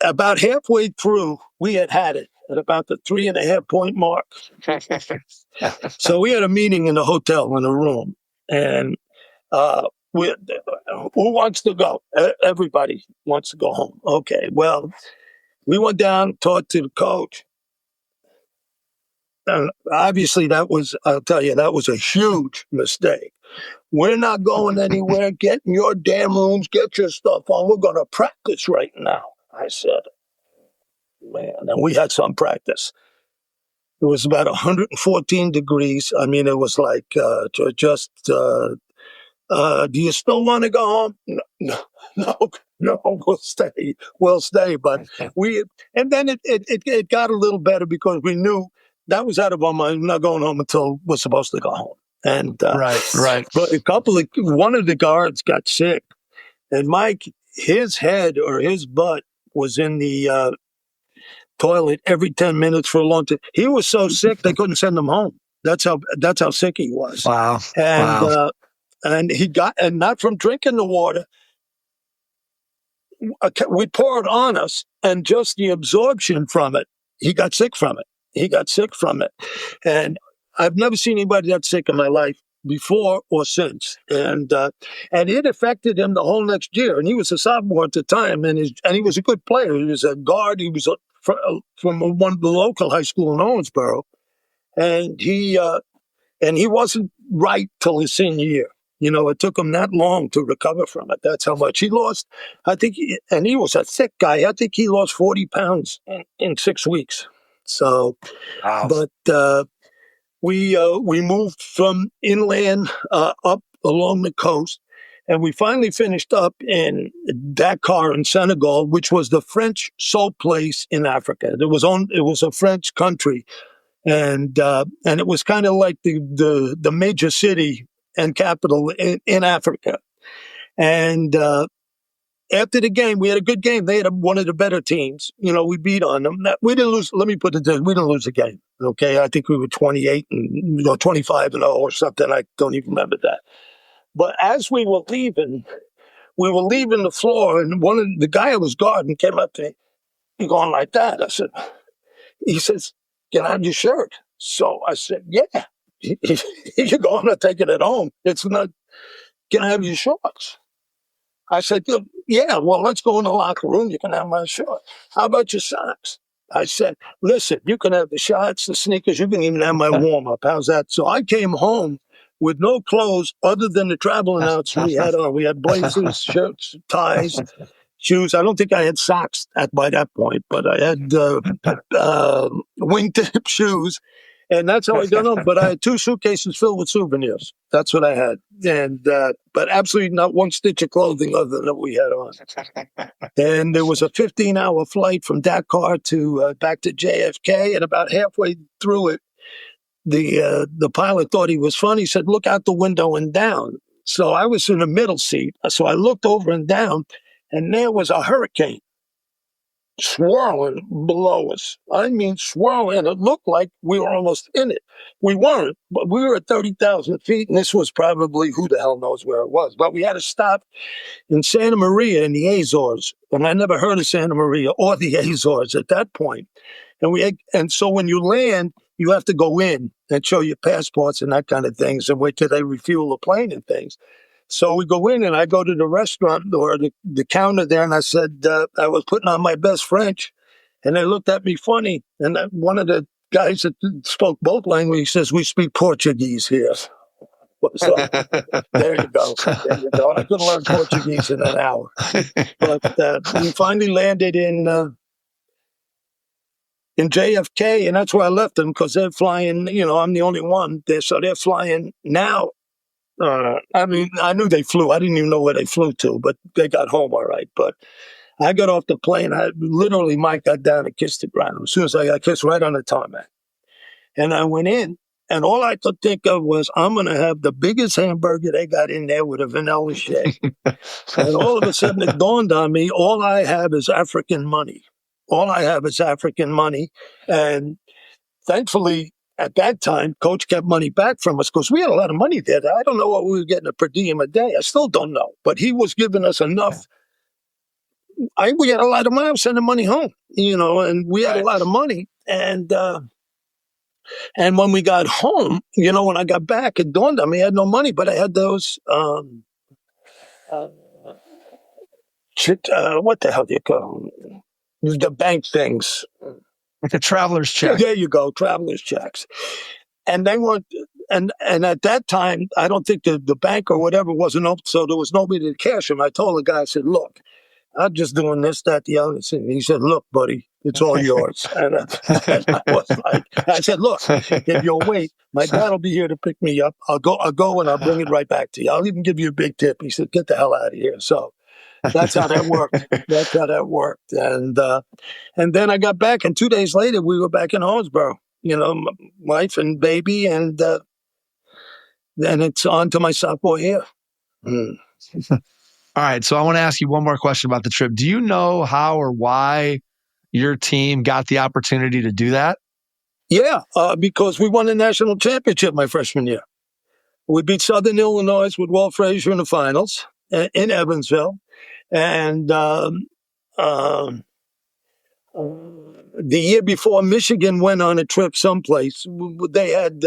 about halfway through, we had it at about the 3.5 point mark. So we had a meeting in the hotel in a room, and who wants to go? Everybody wants to go home. Okay, well, we went down, talked to the coach. And obviously I'll tell you, that was a huge mistake. We're not going anywhere. Get in your damn rooms. Get your stuff on. We're going to practice right now. I said, man, and we had some practice. It was about 114 degrees. I mean, it was like do you still want to go home? No, we'll stay. But and then it got a little better because we knew that was out of our mind. We're not going home until we're supposed to go home. And right. But one of the guards got sick, and Mike, his head or his butt was in the toilet every 10 minutes for a long time. He was so sick they couldn't send him home. That's how sick he was. Wow. And he got, and not from drinking the water. We pour it on us, and just the absorption from it, he got sick from it. And I've never seen anybody that sick in my life before or since. And it affected him the whole next year. And he was a sophomore at the time, and he was a good player. He was a guard. He was from one of the local high school in Owensboro. And he wasn't right till his senior year. It took him that long to recover from it. That's how much he lost. I think, and he was a thick guy. I think he lost 40 pounds in 6 weeks. So, Wow. but we moved from inland up along the coast, and we finally finished up in Dakar in Senegal, which was the French sole place in Africa. It was a French country, and it was kind of like the major city and capital in Africa. And after the game, we had a good game. They had one of the better teams. We beat on them. We didn't lose. Let me put it this: we didn't lose the game. Okay, I think we were 28 and 25-0 or something. I don't even remember that. But as we were leaving the floor, and one of the guy I was guarding came up to me, he going like that. He says, "Can I have your shirt?" So I said, "Yeah." You're going to take it at home. It's not. Can I have your shorts? I said, "Yeah, well, let's go in the locker room. You can have my shorts. How about your socks?" I said, "Listen, you can have the shorts, the sneakers. You can even have my warm-up. How's that?" So I came home with no clothes other than the traveling outfits we had on. We had blazers, shirts, ties, shoes. I don't think I had socks by that point, but I had wingtip shoes. And that's how I got home. But I had 2 suitcases filled with souvenirs. That's what I had. And but absolutely not one stitch of clothing other than what we had on. And there was a 15-hour flight from Dakar to back to JFK. And about halfway through it, the pilot thought he was funny. He said, "Look out the window and down." So I was in the middle seat. So I looked over and down, and there was a hurricane swirling below us. I mean, swirling. It looked like we were almost in it. We weren't, but we were at 30,000 feet, and this was probably, who the hell knows where it was. But we had to stop in Santa Maria in the Azores, and I never heard of Santa Maria or the Azores at that point. And so when you land, you have to go in and show your passports and that kind of things, and wait till they refuel the plane and things. So we go in, and I go to the restaurant or the counter there, and I said, I was putting on my best French, and they looked at me funny. And one of the guys that spoke both languages says, "We speak Portuguese here." So there you go. I couldn't learn Portuguese in an hour. But we finally landed in JFK, and that's where I left them because they're flying. I'm the only one there, so they're flying now. I mean, I knew they flew. I didn't even know where they flew to, but they got home all right. But I got off the plane. Mike got down and kissed the ground. As soon as I got kissed right on the tarmac. And I went in, and all I could think of was, I'm going to have the biggest hamburger they got in there with a vanilla shake. And all of a sudden it dawned on me, all I have is African money. And thankfully, at that time, Coach kept money back from us because we had a lot of money there. I don't know what we were getting a per diem a day. I still don't know. But he was giving us enough. We had a lot of money. I was sending money home, and we had a lot of money. And when we got home, when I got back, it dawned on me I had no money, but I had those, what the hell do you call them? The bank things. Like a traveler's check. There you go, traveler's checks. And they weren't, and at that time, I don't think the bank or whatever wasn't open, so there was nobody to cash them. I told the guy, I said, "Look, I'm just doing this, that, the other." He said, "Look, buddy, it's all yours." And I said, "Look, if you'll wait, my dad will be here to pick me up. I'll go and I'll bring it right back to you. I'll even give you a big tip." He said, "Get the hell out of here." So that's how that worked. And then I got back, and 2 days later, we were back in Owensboro, wife and baby, and then it's on to my sophomore year. All right. So I want to ask you one more question about the trip. Do you know how or why your team got the opportunity to do that? Yeah, because we won the national championship my freshman year. We beat Southern Illinois with Walt Frazier in the finals in Evansville. And the year before, Michigan went on a trip someplace. They had,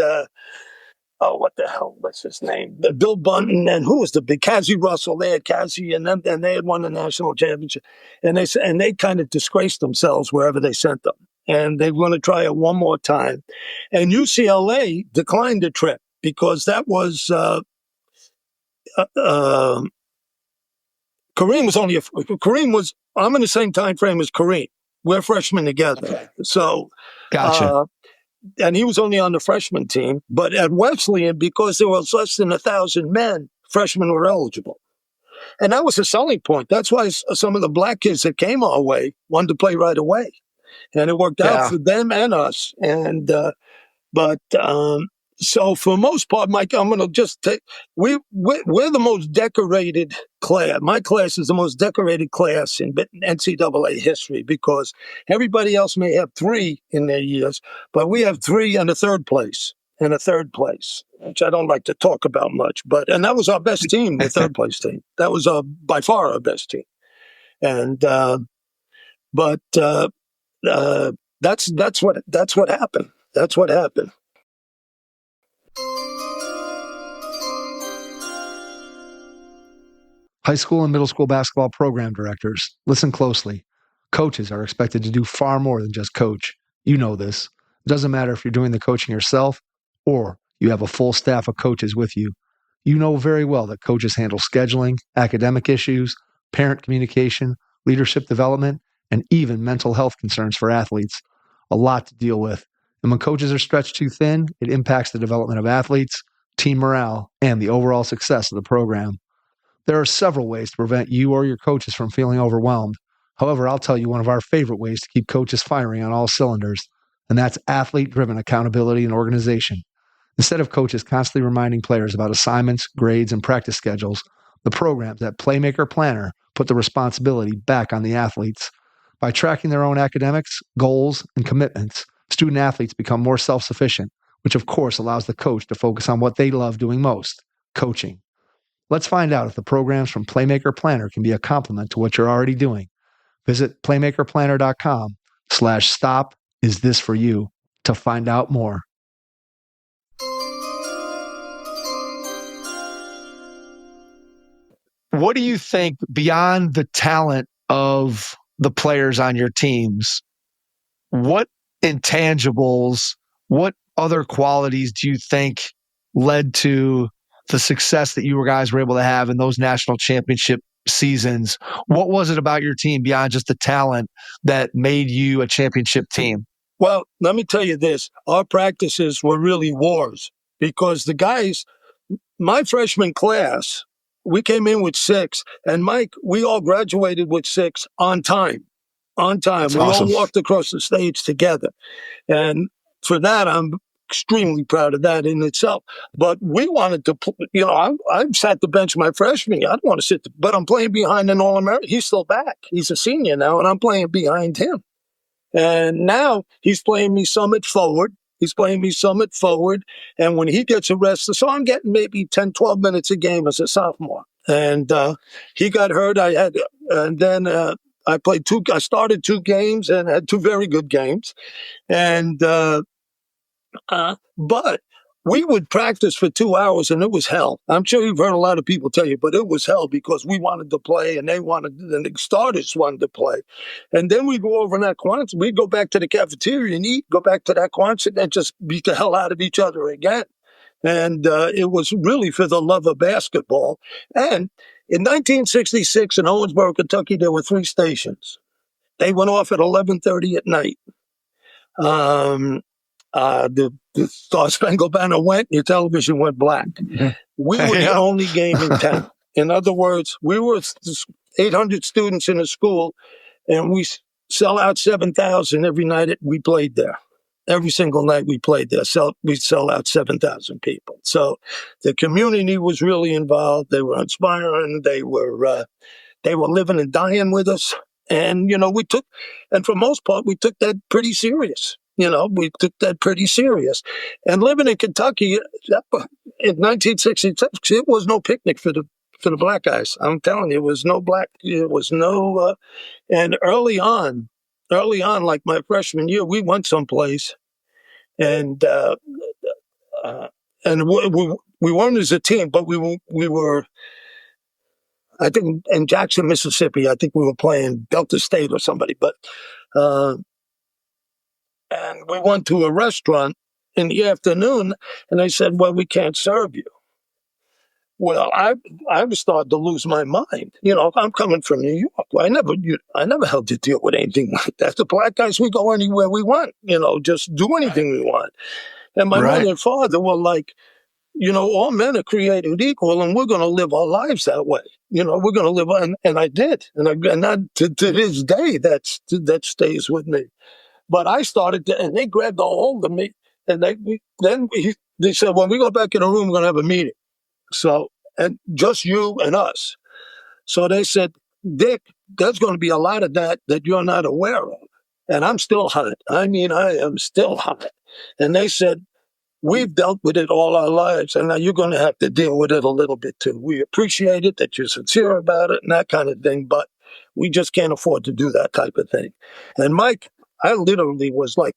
what the hell, what's his name? Bill Bunton, and who was the big Cassie Russell? They had Cassie and them, and they had won the national championship. And they kind of disgraced themselves wherever they sent them. And they were going to try it one more time. And UCLA declined the trip because that was Kareem was, I'm in the same time frame as Kareem. We're freshmen together. Okay. So, Gotcha. and he was only on the freshman team. But at Wesleyan, because there was less than 1,000 men, freshmen were eligible. And that was a selling point. That's why some of the black kids that came our way wanted to play right away. And it worked out for them and us. And, so for the most part, Mike, I'm going to just take, we're the most decorated class. My class is the most decorated class in NCAA history because everybody else may have 3 in their years, but we have 3 and a third place. Which I don't like to talk about much, and that was our best team, the third place team. That was by far our best team. And, that's what happened. That's what happened. High school and middle school basketball program directors, listen closely. Coaches are expected to do far more than just coach. You know this. It doesn't matter if you're doing the coaching yourself or you have a full staff of coaches with you. You know very well that coaches handle scheduling, academic issues, parent communication, leadership development, and even mental health concerns for athletes. A lot to deal with. And when coaches are stretched too thin, it impacts the development of athletes, team morale, and the overall success of the program. There are several ways to prevent you or your coaches from feeling overwhelmed. However, I'll tell you one of our favorite ways to keep coaches firing on all cylinders, and that's athlete-driven accountability and organization. Instead of coaches constantly reminding players about assignments, grades, and practice schedules, the programs at Playmaker Planner put the responsibility back on the athletes. By tracking their own academics, goals, and commitments, student athletes become more self-sufficient, which of course allows the coach to focus on what they love doing most, coaching. Let's find out if the programs from Playmaker Planner can be a complement to what you're already doing. Visit playmakerplanner.com/stop is this for you to find out more. What do you think, beyond the talent of the players on your teams, what intangibles, what other qualities do you think led to the success that you guys were able to have in those national championship seasons? What was it about your team beyond just the talent that made you a championship team? Well, let me tell you this. Our practices were really wars because the guys, my freshman class, we came in with 6, and Mike, we all graduated with 6 on time. That's we awesome. all walked across the stage together. And for that, I'm extremely proud of that in itself. But we wanted to, I sat the bench my freshman year. I don't want to sit, but I'm playing behind an All-American. He's still back. He's a senior now, and I'm playing behind him. And now he's playing me summit forward. And when he gets arrested, so I'm getting maybe 10, 12 minutes a game as a sophomore. And he got hurt. I started 2 games and had 2 very good games. And, but we would practice for 2 hours and it was hell. I'm sure you've heard a lot of people tell you, but it was hell because we wanted to play and the starters wanted to play. And then we go over in that Quonset, we'd go back to the cafeteria and eat, go back to that Quonset and just beat the hell out of each other again. And it was really for the love of basketball. And in 1966 in Owensboro, Kentucky, there were 3 stations. They went off at 11:30 at night. The Star Spangled Banner went, your television went black. We were the only game in town. In other words, we were 800 students in a school, and we sell out 7,000 every night we played there. Every single night we played there, we sell out 7,000 people. So the community was really involved. They were inspiring. They were living and dying with us. And, and for most part, we took that pretty serious. And living in Kentucky in 1966, it was no picnic for the black guys. I'm telling you, and early on, like my freshman year, we went someplace and we weren't as a team, but we were, I think in Jackson, Mississippi, I think we were playing Delta State or somebody, but, and we went to a restaurant in the afternoon and they said, well, we can't serve you. Well, I was starting to lose my mind. I'm coming from New York. I never had to deal with anything like that. The black guys, we go anywhere we want. Just do anything we want. And my Right. mother and father were like, all men are created equal, and we're going to live our lives that way. We're going to live on, and I did, and that to this day that stays with me. But I started to, and they grabbed a hold of me, and they said, when we go back in the room, we're going to have a meeting. So, and just you and us. So they said, Dick, there's going to be a lot of that you're not aware of. And I'm still hot. I mean, I am still hot. And they said, we've dealt with it all our lives, and now you're going to have to deal with it a little bit too. We appreciate it that you're sincere about it and that kind of thing, but we just can't afford to do that type of thing. And Mike, I literally was like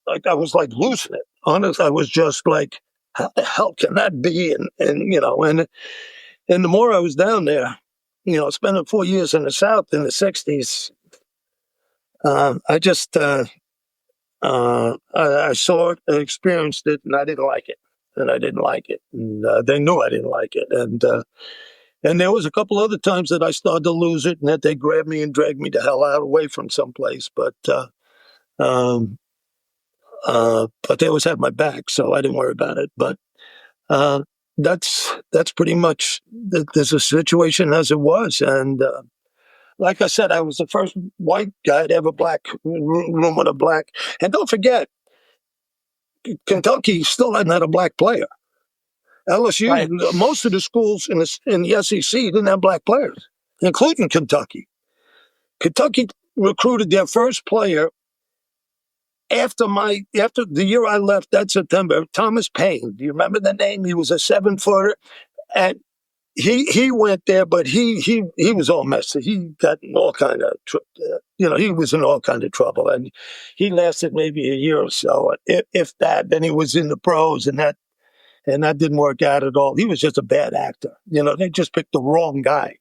I was like losing it. Honest, I was just like, how the hell can that be? And the more I was down there, spending 4 years in the South in the '60s, I saw it, I experienced it, and I didn't like it. And they knew I didn't like it. And there was a couple other times that I started to lose it, and that they grabbed me and dragged me the hell out away from someplace. But they always had my back, so I didn't worry about it. But that's pretty much there's a situation as it was. And like I said, I was the first white guy to have a black room with a black. And don't forget, Kentucky still hadn't had a black player. LSU, Right. most of the schools in the SEC didn't have black players, including Kentucky. Kentucky recruited their first player after the year I left that September. Thomas Paine. Do you remember the name? He was a 7-footer, and he went there, but he was all messy. He got in all kind of he was in all kind of trouble, and he lasted maybe a year or so, if that. Then he was in the pros, and that didn't work out at all. He was just a bad actor. They just picked the wrong guy.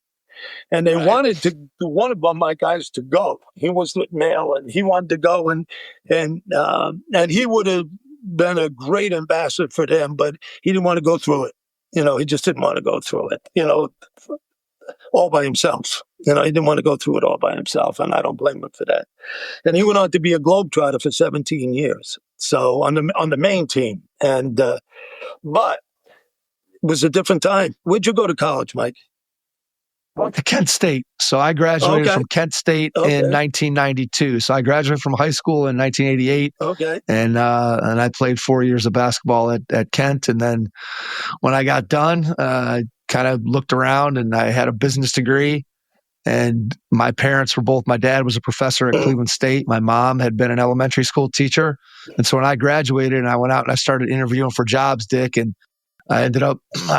And they wanted one of my guys to go. He was male, and he wanted to go, and he would have been a great ambassador for them, but he didn't want to go through it. He just didn't want to go through it. All by himself. He didn't want to go through it all by himself, and I don't blame him for that. And he went on to be a globetrotter for 17 years. So on the main team, and but it was a different time. Where'd you go to college, Mike? I went to Kent State. So I graduated Okay. from Kent State in 1992. So I graduated from high school in 1988. Okay. And I played 4 years of basketball at Kent. And then when I got done, I kind of looked around, and I had a business degree. And my parents were my dad was a professor at Cleveland State. My mom had been an elementary school teacher. And so when I graduated, and I went out and I started interviewing for jobs, Dick, and I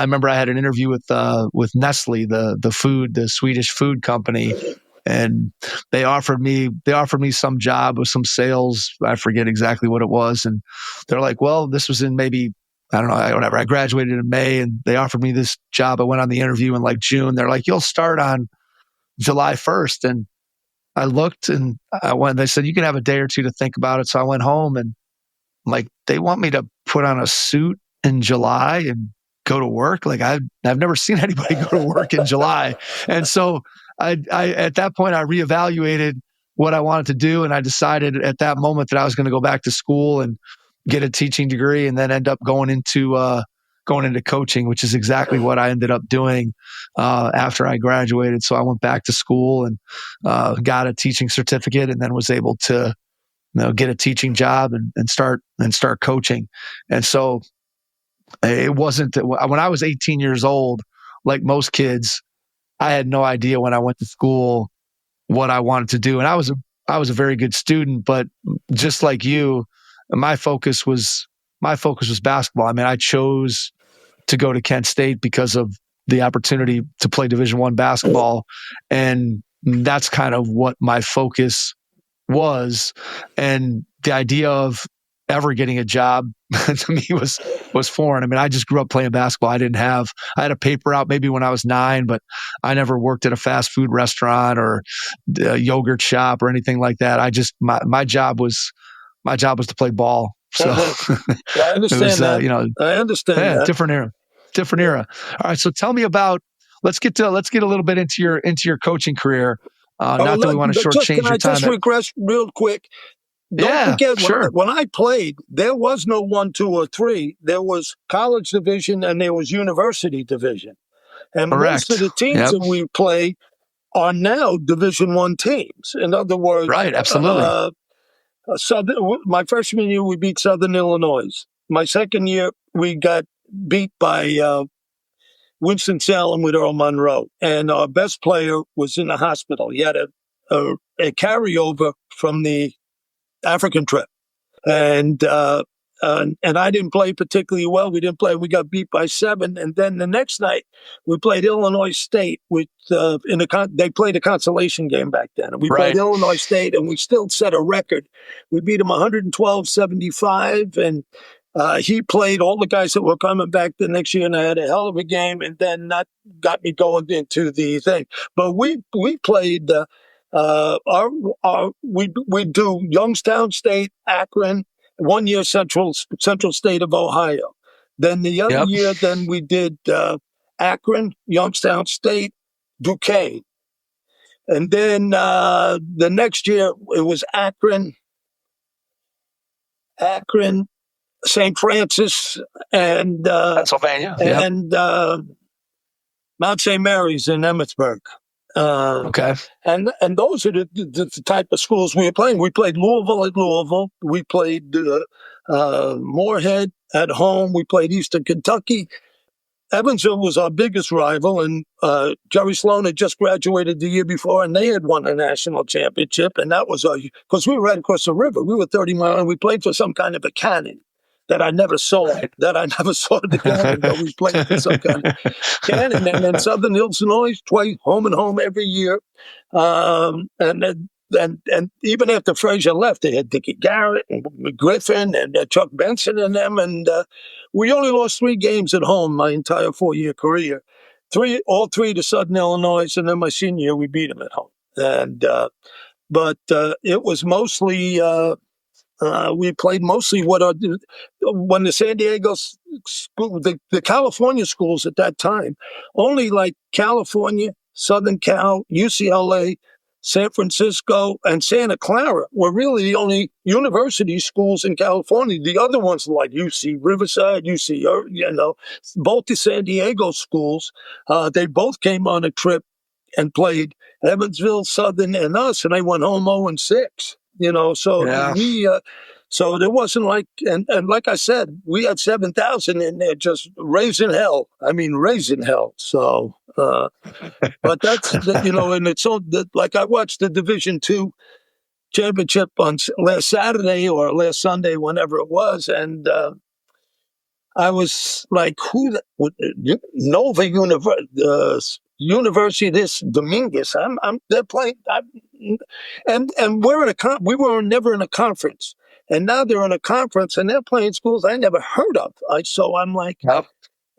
remember I had an interview with Nestle, the Swedish food company, and they offered me some job with some sales. I forget exactly what it was. And they're like, well, this was in maybe, I don't know, whatever. I graduated in May, and they offered me this job. I went on the interview in like June. They're like, you'll start on July 1st. And I looked, and I went, they said, you can have a day or two to think about it. So I went home, and I'm like, they want me to put on a suit in July and go to work? Like I've never seen anybody go to work in July. And so I at that point, I reevaluated what I wanted to do. And I decided at that moment that I was going to go back to school and get a teaching degree, and then end up going into coaching, which is exactly what I ended up doing after I graduated. So I went back to school and got a teaching certificate, and then was able to get a teaching job and start coaching. And so it wasn't when I was 18 years old, like most kids, I had no idea when I went to school what I wanted to do. And I was a very good student, but just like you, my focus was basketball. I mean, I chose to go to Kent State because of the opportunity to play Division I basketball. And that's kind of what my focus was. And the idea of ever getting a job to me was foreign. I mean, I just grew up playing basketball. I had a paper out maybe when I was 9, but I never worked at a fast food restaurant or a yogurt shop or anything like that. My job was to play ball. So I understand that. I understand that. Different era. different era. All right. So tell me about, let's get a little bit into your coaching career. Not that we want to shortchange your time. Can I just regress real quick? Don't forget, when I played, there was no 1, 2, or 3. There was college division and there was university division. And most of the teams that we play are now Division I teams. In other words, right, absolutely. My freshman year, we beat Southern Illinois. My second year, we got beat by Winston-Salem with Earl Monroe. And our best player was in the hospital. He had a carryover from the African trip. And I didn't play particularly well. We got beat by 7. And then the next night we played Illinois State with, they played a consolation game back then. And we played Illinois State and we still set a record. We beat them 112-75. And he played all the guys that were coming back the next year, and I had a hell of a game, and then that got me going into the thing. But we played, we do Youngstown State, Akron, 1 year Central State of Ohio. Then the other year, then we did Akron, Youngstown State, Duquesne. And then the next year, it was Akron, St. Francis, and Pennsylvania, and Mount St. Mary's in Emmitsburg. And those are the type of schools we were playing. We played Louisville at Louisville. We played Moorhead at home. We played Eastern Kentucky. Evansville was our biggest rival, and Jerry Sloan had just graduated the year before, and they had won a national championship, and that was because we were right across the river. We were 30 miles, and we played for some kind of a cannon that I never saw. The cannon, but we played for some kind of cannon. And then Southern Illinois, twice, home and home every year. And even after Frazier left, they had Dickie Garrett and Griffin and Chuck Benson and them. And we only lost 3 games at home my entire 4-year career. All three to Southern Illinois, and then my senior year we beat them at home. And but it was mostly we played mostly when the San Diego school, the California schools at that time, only like California, Southern Cal, UCLA, San Francisco, and Santa Clara were really the only university schools in California. The other ones like UC Riverside, both the San Diego schools, they both came on a trip and played Evansville, Southern, and us, and they went home 0-6. So there wasn't like, and like I said, we had 7,000 in there just raising hell. So, but that's, and it's so, like I watched the Division II championship on last Saturday or last Sunday, whenever it was, and I was like, Nova University this Dominguez. They're playing, and we were never in a conference, and now they're in a conference and they're playing schools I never heard of. So I'm like,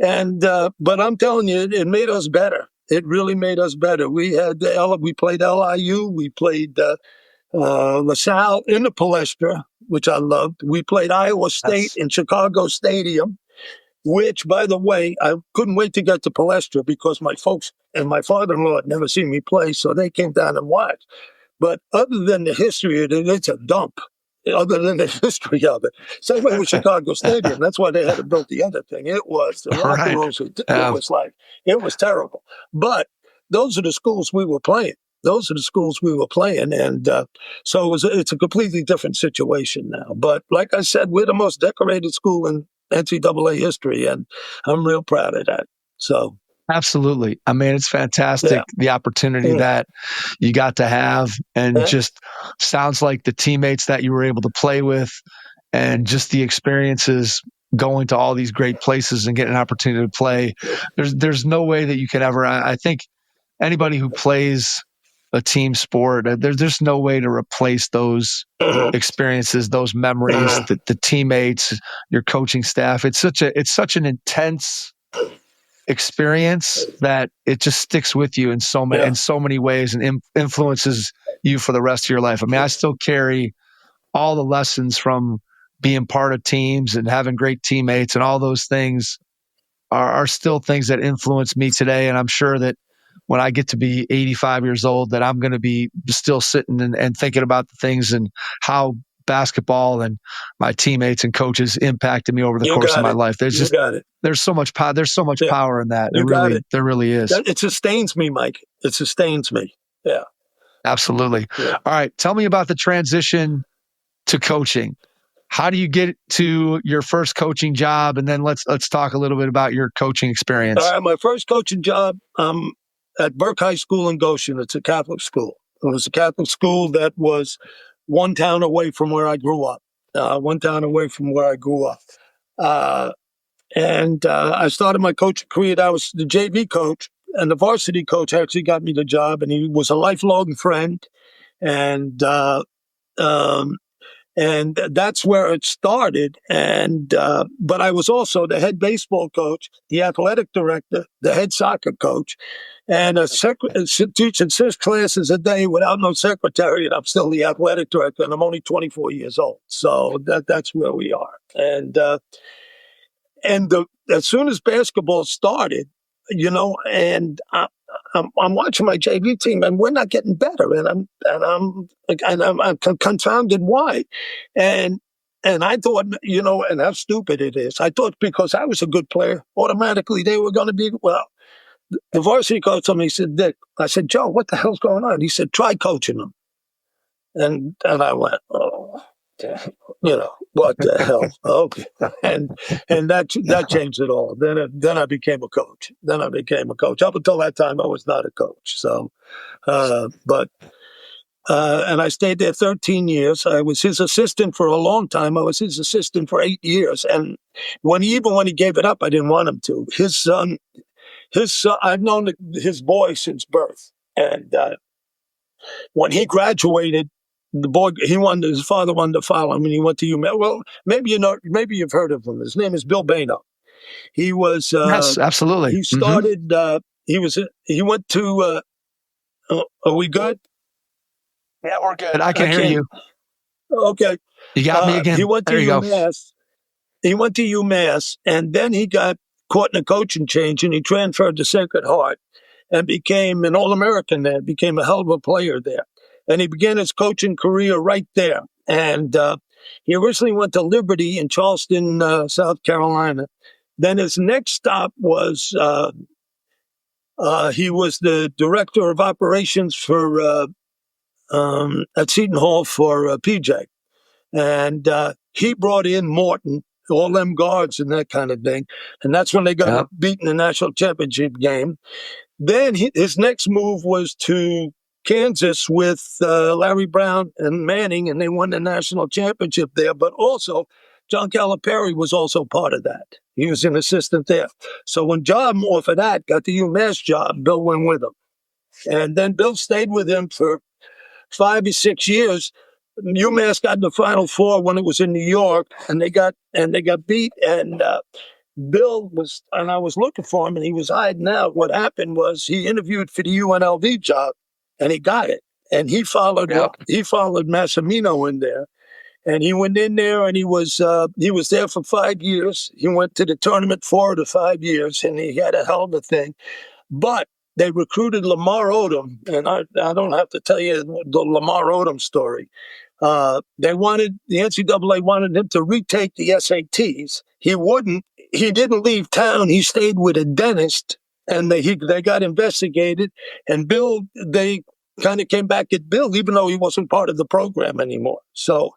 but I'm telling you, it made us better. It really made us better. We played LIU, we played LaSalle in the Palestra, which I loved. We played Iowa State in Chicago Stadium, which, by the way, I couldn't wait to get to Palestra because my folks and my father-in-law had never seen me play, so they came down and watched. But other than the history of it, it's a dump. Other than the history of it. Same way with Chicago Stadium. That's why they had to build the other thing. It was, the locker rooms, it was terrible. But those are the schools we were playing. And so it's a completely different situation now. But like I said, we're the most decorated school in NCAA history, and I'm real proud of that. So absolutely. I mean, it's fantastic, the opportunity that you got to have, and just sounds like the teammates that you were able to play with, and just the experiences going to all these great places and getting an opportunity to play. There's no way that you could ever, I think anybody who plays a team sport, there's no way to replace those experiences, those memories, the teammates, your coaching staff. It's such an intense experience that it just sticks with you in so many ways and influences you for the rest of your life. I mean, I still carry all the lessons from being part of teams and having great teammates and all those things are still things that influence me today. And I'm sure that when I get to be 85 years old, that I'm going to be still sitting and thinking about the things and how basketball and my teammates and coaches impacted me over the course of my life. There's so much power. There's so much power in that. There really is. It sustains me, Mike. It sustains me. Yeah, absolutely. Yeah. All right. Tell me about the transition to coaching. How do you get to your first coaching job? And then let's talk a little bit about your coaching experience. All right, my first coaching job at Burke High School in Goshen. It's a Catholic school. It was a Catholic school that was one town away from where I grew up. And I started my coaching career. I was the JV coach, and the varsity coach actually got me the job, and he was a lifelong friend. And that's where it started. But I was also the head baseball coach, the athletic director, the head soccer coach, and teaching 6 classes a day without no secretary. And I'm still the athletic director, and I'm only 24 years old. So that's where we are. As soon as basketball started, and I'm watching my JV team, and we're not getting better, and I'm confounded why, and I thought, and how stupid it is. I thought because I was a good player, automatically they were going to be well. The varsity coach told me, he said, Dick. I said, Joe, what the hell's going on? He said, try coaching them, and I went, oh. What the hell? Okay, and that changed it all. Then I became a coach. Up until that time, I was not a coach. So, and I stayed there 13 years. I was his assistant for a long time. I was his assistant for 8 years. And when he gave it up, I didn't want him to. His son, I've known his boy since birth, and when he graduated. The boy, his father wanted to follow him, and he went to UMass. Well, maybe you've heard of him. His name is Bill Bano. He was yes, absolutely. He started. He went to. Are we good? Yeah, we're good. I can hear you. Okay, you got me again. He went to UMass. He went to UMass, and then he got caught in a coaching change, and he transferred to Sacred Heart, and became an All-American there. Became a hell of a player there. And he began his coaching career right there. And he originally went to Liberty in Charleston, South Carolina. Then his next stop was he was the director of operations for at Seton Hall for PJ. And he brought in Morton, all them guards and that kind of thing. And that's when they got beaten in the national championship game. Then his next move was to Kansas with Larry Brown and Manning, and they won the national championship there. But also, John Calipari was also part of that. He was an assistant there. So when John offered that, got the UMass job, Bill went with him. And then Bill stayed with him for 5 or 6 years. UMass got in the Final Four when it was in New York, and they got beat. And Bill was, and I was looking for him, and he was hiding out. What happened was he interviewed for the UNLV job. And he got it, and he followed Massimino in there, and he went in there, and he was there for 5 years. He went to the tournament 4 of the 5 years, and he had a hell of a thing. But they recruited Lamar Odom, and I don't have to tell you the Lamar Odom story. The NCAA wanted him to retake the SATs. He wouldn't. He didn't leave town. He stayed with a dentist. And they got investigated, and Bill, they kind of came back at Bill, even though he wasn't part of the program anymore. So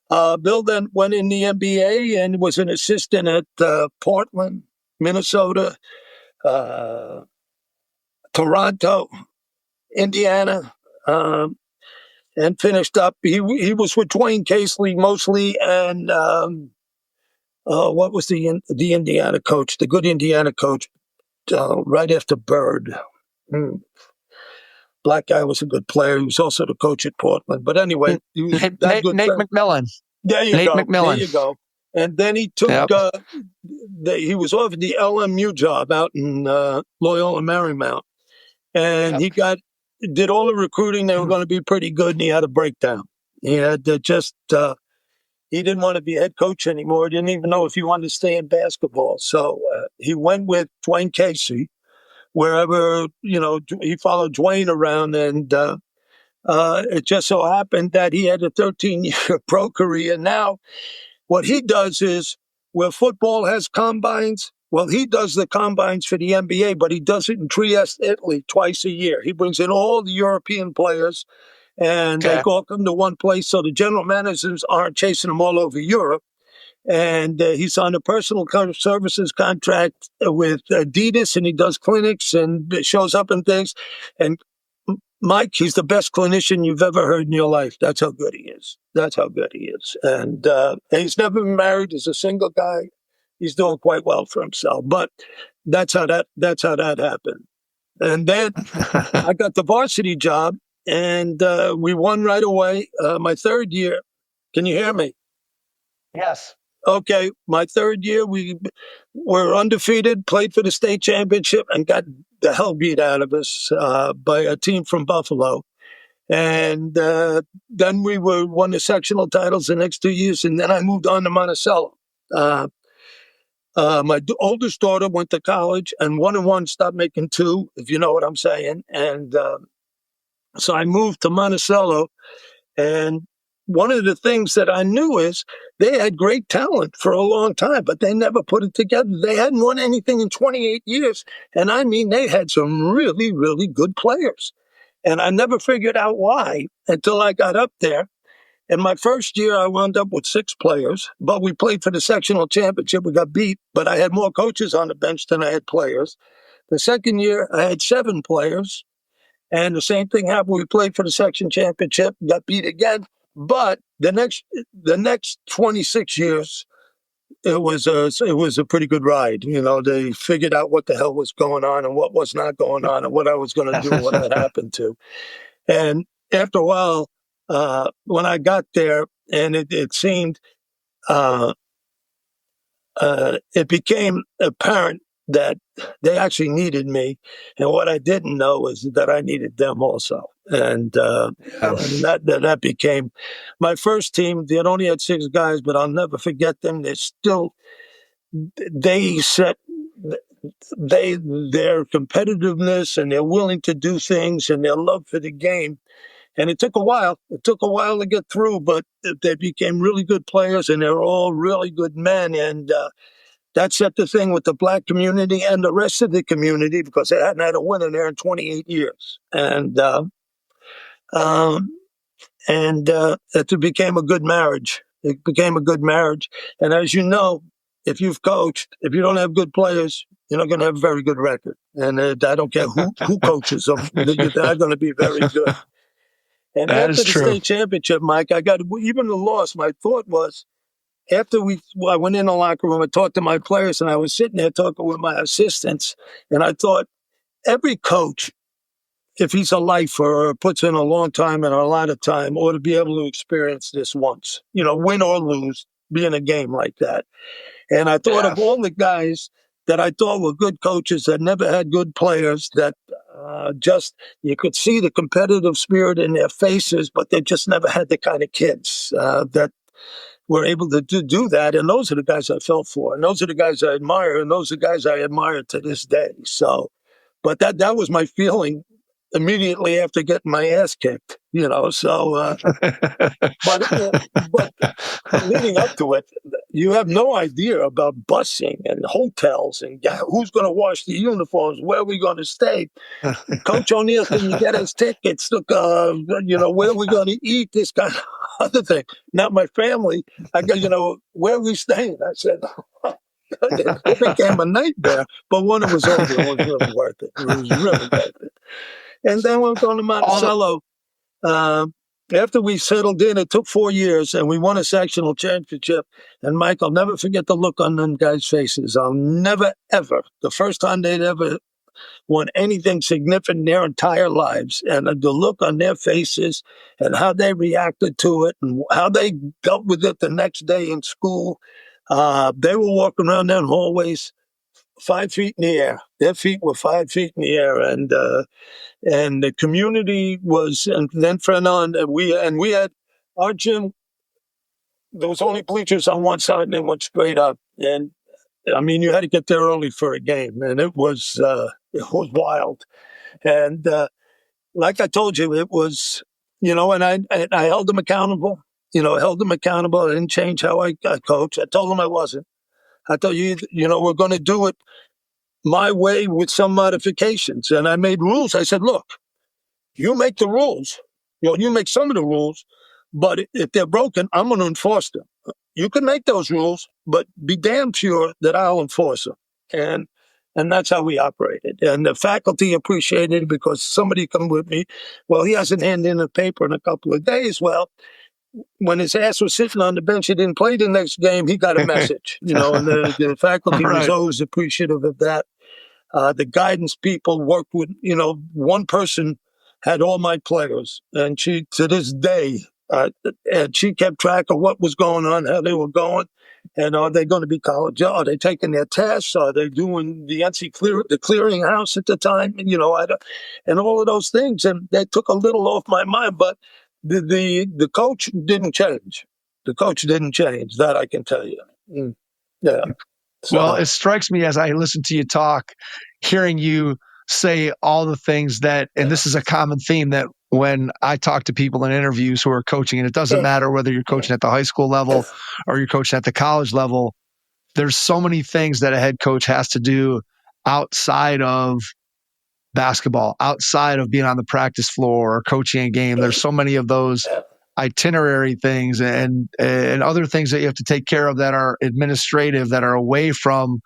Bill then went in the NBA and was an assistant at Portland, Minnesota, Toronto, Indiana, and finished up. He was with Dwayne Casely mostly, and what was the Indiana coach, the good Indiana coach? Right after Bird. Black guy was a good player. He was also the coach at Portland. But anyway, he was Nate McMillan. There you go. And then he took, he was offered the LMU job out in Loyola Marymount. And he did all the recruiting. They were going to be pretty good, and he had a breakdown. He had he didn't want to be head coach anymore. He didn't even know if he wanted to stay in basketball. So he went with Dwayne Casey, wherever, he followed Dwayne around. And it just so happened that he had a 13-year pro career. Now, what he does is where football has combines, well, he does the combines for the NBA, but he does it in Trieste, Italy, twice a year. He brings in all the European players, and they all come to one place, so the general managers aren't chasing them all over Europe. And he's on a personal services contract with Adidas, and he does clinics and shows up and things. And Mike, he's the best clinician you've ever heard in your life. That's how good he is. That's how good he is. And he's never been married. He's a single guy. He's doing quite well for himself. But that's how that happened. And then I got the varsity job, and we won right away. My third year. Can you hear me? Yes. Okay, my third year, we were undefeated, played for the state championship, and got the hell beat out of us by a team from Buffalo. And then we won the sectional titles the next 2 years, and then I moved on to Monticello. My oldest daughter went to college, and 1 and 1 stopped making 2, if you know what I'm saying. And so I moved to Monticello, and one of the things that I knew is they had great talent for a long time, but they never put it together. They hadn't won anything in 28 years. And I mean, they had some really, really good players. And I never figured out why until I got up there. And my first year, I wound up with 6 players, but we played for the sectional championship. We got beat, but I had more coaches on the bench than I had players. The second year, I had 7 players. And the same thing happened. We played for the section championship, got beat again. But the next 26 years, it was a pretty good ride. They figured out what the hell was going on and what was not going on and what I was going to do, what had happened to. And after a while, when I got there, and it seemed, it became apparent that they actually needed me. And what I didn't know is that I needed them also. And that became my first team. They had only had 6 guys, but I'll never forget them. Their competitiveness and their willing to do things and their love for the game. And it took a while. It took a while to get through, but they became really good players, and they were all really good men. And that set the thing with the black community and the rest of the community, because they hadn't had a winner there in 28 years. And it became a good marriage. It became a good marriage. And as you know, if you've coached, if you don't have good players, you're not going to have a very good record. And I don't care who coaches them, they're going to be very good. And that after the true. State championship, Mike, I got even the loss. My thought was, after I went in the locker room and talked to my players, and I was sitting there talking with my assistants, and I thought, every coach, if he's a lifer or puts in a long time and a lot of time, ought to be able to experience this once, win or lose, be in a game like that. And I thought of all the guys that I thought were good coaches that never had good players, that you could see the competitive spirit in their faces, but they just never had the kind of kids that were able to do that. And those are the guys I felt for. And those are the guys I admire. And those are the guys I admire to this day. So, but that was my feeling immediately after getting my ass kicked, so, but leading up to it, you have no idea about busing and hotels and who's going to wash the uniforms, where are we going to stay? Coach O'Neill, can you get us tickets? Look, where are we going to eat? This kind of other thing. Now, my family, I go, where are we staying? I said, it became a nightmare, but when it was over, it was really worth it. It was really worth it. And then we were going to Monticello. After we settled in, it took 4 years, and we won a sectional championship. And Mike, I'll never forget the look on them guys' faces. I'll never, ever, the first time they'd ever won anything significant in their entire lives, and the look on their faces and how they reacted to it and how they dealt with it the next day in school. They were walking around their hallways 5 feet in the air. Their feet were 5 feet in the air, and the community was. And then from on, we had our gym. there was only bleachers on one side and they went straight up. And I mean, you had to get there early for a game, and it was wild. And like I told you, it was, and I held them accountable. Held them accountable. I didn't change how I coach. I told them I wasn't. I told you, we're going to do it my way with some modifications. And I made rules. I said, look, you make the rules. You make some of the rules, but if they're broken, I'm going to enforce them. You can make those rules, but be damn sure that I'll enforce them. And that's how we operated. And the faculty appreciated it because somebody come with me. Well, he hasn't handed in a paper in a couple of days. Well, when his ass was sitting on the bench, he didn't play the next game. He got a message, and the faculty was always appreciative of that. The guidance people worked with, one person had all my players, and she, to this day, and she kept track of what was going on, how they were going, and are they going to be college? Are they taking their tests? Are they doing the the clearinghouse at the time? And all of those things, and that took a little off my mind. But the coach didn't change. The coach didn't change. That I can tell you. Yeah. So, well, it strikes me as I listen to you talk, hearing you say all the things that, and this is a common theme that when I talk to people in interviews who are coaching, and it doesn't matter whether you're coaching at the high school level or you're coaching at the college level, there's so many things that a head coach has to do outside of basketball, outside of being on the practice floor or coaching a game. There's so many of those itinerary things and other things that you have to take care of that are administrative, that are away from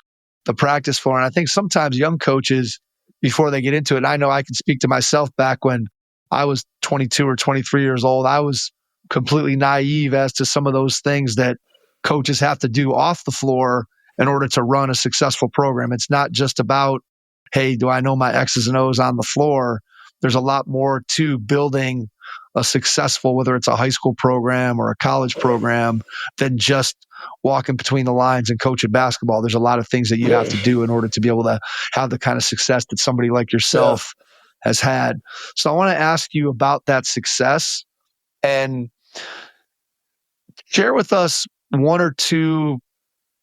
the practice floor. And I think sometimes young coaches, before they get into it, I know I can speak to myself back when I was 22 or 23 years old, I was completely naive as to some of those things that coaches have to do off the floor in order to run a successful program. It's not just about, hey, do I know my X's and O's on the floor? There's a lot more to building a successful, whether it's a high school program or a college program, than just walking between the lines and coaching basketball. There's a lot of things that you have to do in order to be able to have the kind of success that somebody like yourself has had. So I want to ask you about that success and share with us one or two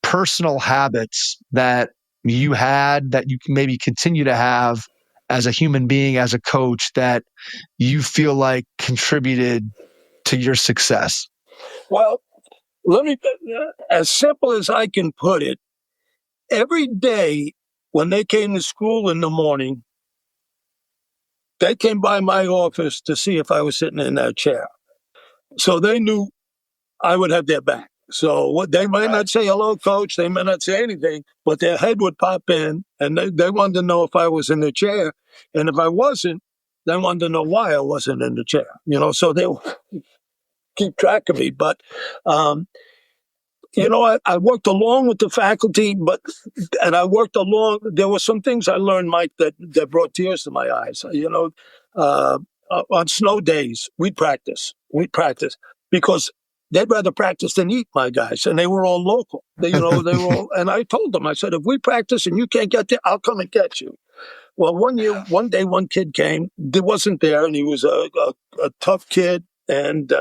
personal habits that you had that you can maybe continue to have as a human being, as a coach, that you feel like contributed to your success? Well, let me, as simple as I can put it, every day when they came to school in the morning, they came by my office to see if I was sitting in that chair. So they knew I would have their back. So what they might not say, hello, coach, they might not say anything, but their head would pop in and they wanted to know if I was in the chair. And if I wasn't, they wanted to know why I wasn't in the chair, so they would keep track of me. But, I worked along with the faculty, and I worked along, there were some things I learned, Mike, that brought tears to my eyes. On snow days, we'd practice because they'd rather practice than eat, my guys, and they were all local. They were all, and I told them, I said, if we practice and you can't get there, I'll come and get you. Well, one day, one kid came, wasn't there, and he was a tough kid, and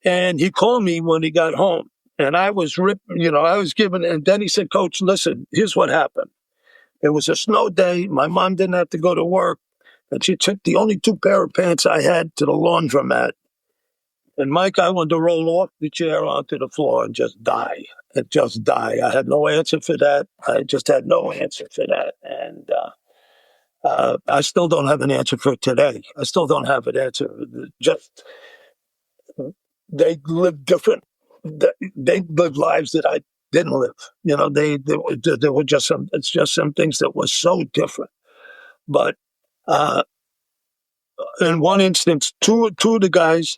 he called me when he got home, and I was ripped, I was given, and then he said, Coach, listen, here's what happened. It was a snow day. My mom didn't have to go to work, and she took the only 2 pair of pants I had to the laundromat. And Mike, I wanted to roll off the chair onto the floor and just die. I had no answer for that. I just had no answer for that. And I still don't have an answer for it today. I still don't have an answer. Just, they live different. They live lives that I didn't live. There were just some things that were so different. But in one instance, two of the guys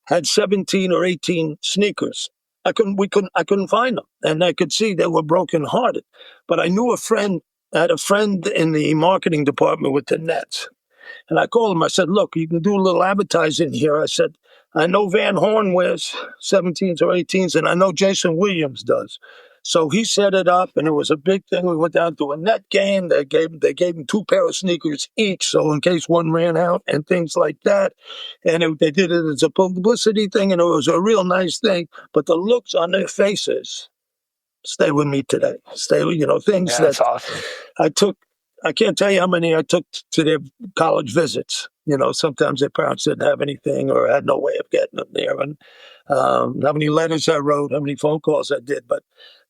had 17 or 18 sneakers. I couldn't find them, and I could see they were brokenhearted. But I knew I had a friend in the marketing department with the Nets, and I called him. I said, "Look, you can do a little advertising here." I said, "I know Van Horn wears 17s or 18s, and I know Jason Williams does. So he set it up, and it was a big thing. We went down to a net game. They gave him 2 pair of sneakers each, so in case one ran out and things like that. And they did it as a publicity thing, and it was a real nice thing. But the looks on their faces stay with me today. Things That's that awesome. I took. I can't tell you how many I took to their college visits. Sometimes their parents didn't have anything or had no way of getting them there. And how many letters I wrote, how many phone calls I did. But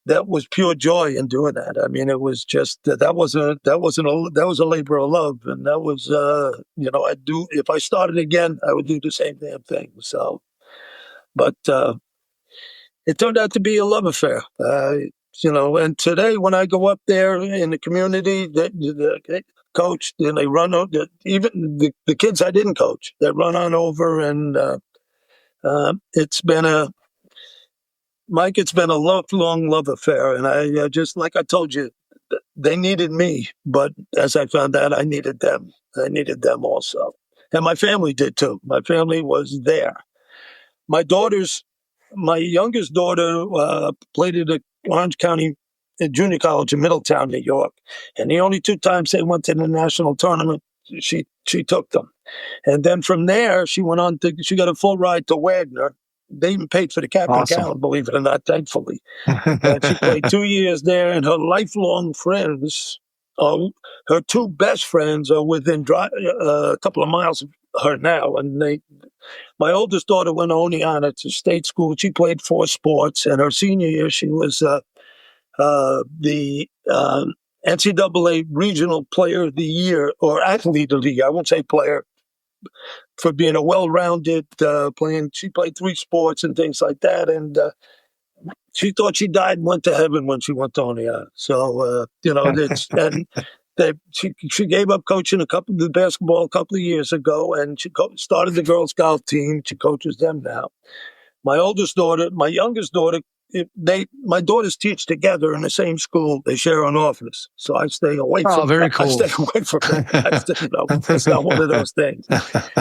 that was pure joy in doing that. I mean, it was just that was a labor of love, and that was I do if I started again, I would do the same damn thing. So, but it turned out to be a love affair. And today when I go up there in the community, they coach, and they run on, even the kids I didn't coach, they run on over, and it's been a lifelong love affair. And I just, like I told you, they needed me, but as I found out, I needed them. I needed them also. And my family did too. My family was there. My youngest daughter played at the Orange County Junior College in Middletown, New York. And the only 2 times they went to the national tournament, she took them. And then from there, she got a full ride to Wagner. They even paid for the cap and gown, believe it or not, thankfully. And she played 2 years there, and her lifelong friends, her 2 best friends, are within a couple of miles of her now. And my oldest daughter went only on to state school. She played 4 sports, and her senior year, she was the NCAA Regional Player of the Year, or Athlete of the Year. I won't say player, for being a well-rounded playing. She played 3 sports and things like that, and she thought she died and went to heaven when she went to Oneonta. So she gave up coaching the basketball a couple of years ago, and she started the girls' golf team. She coaches them now. My youngest daughter, my daughters teach together in the same school. They share an office, so I stay away from. Oh, very cool. I stay away from it. It's not one of those things.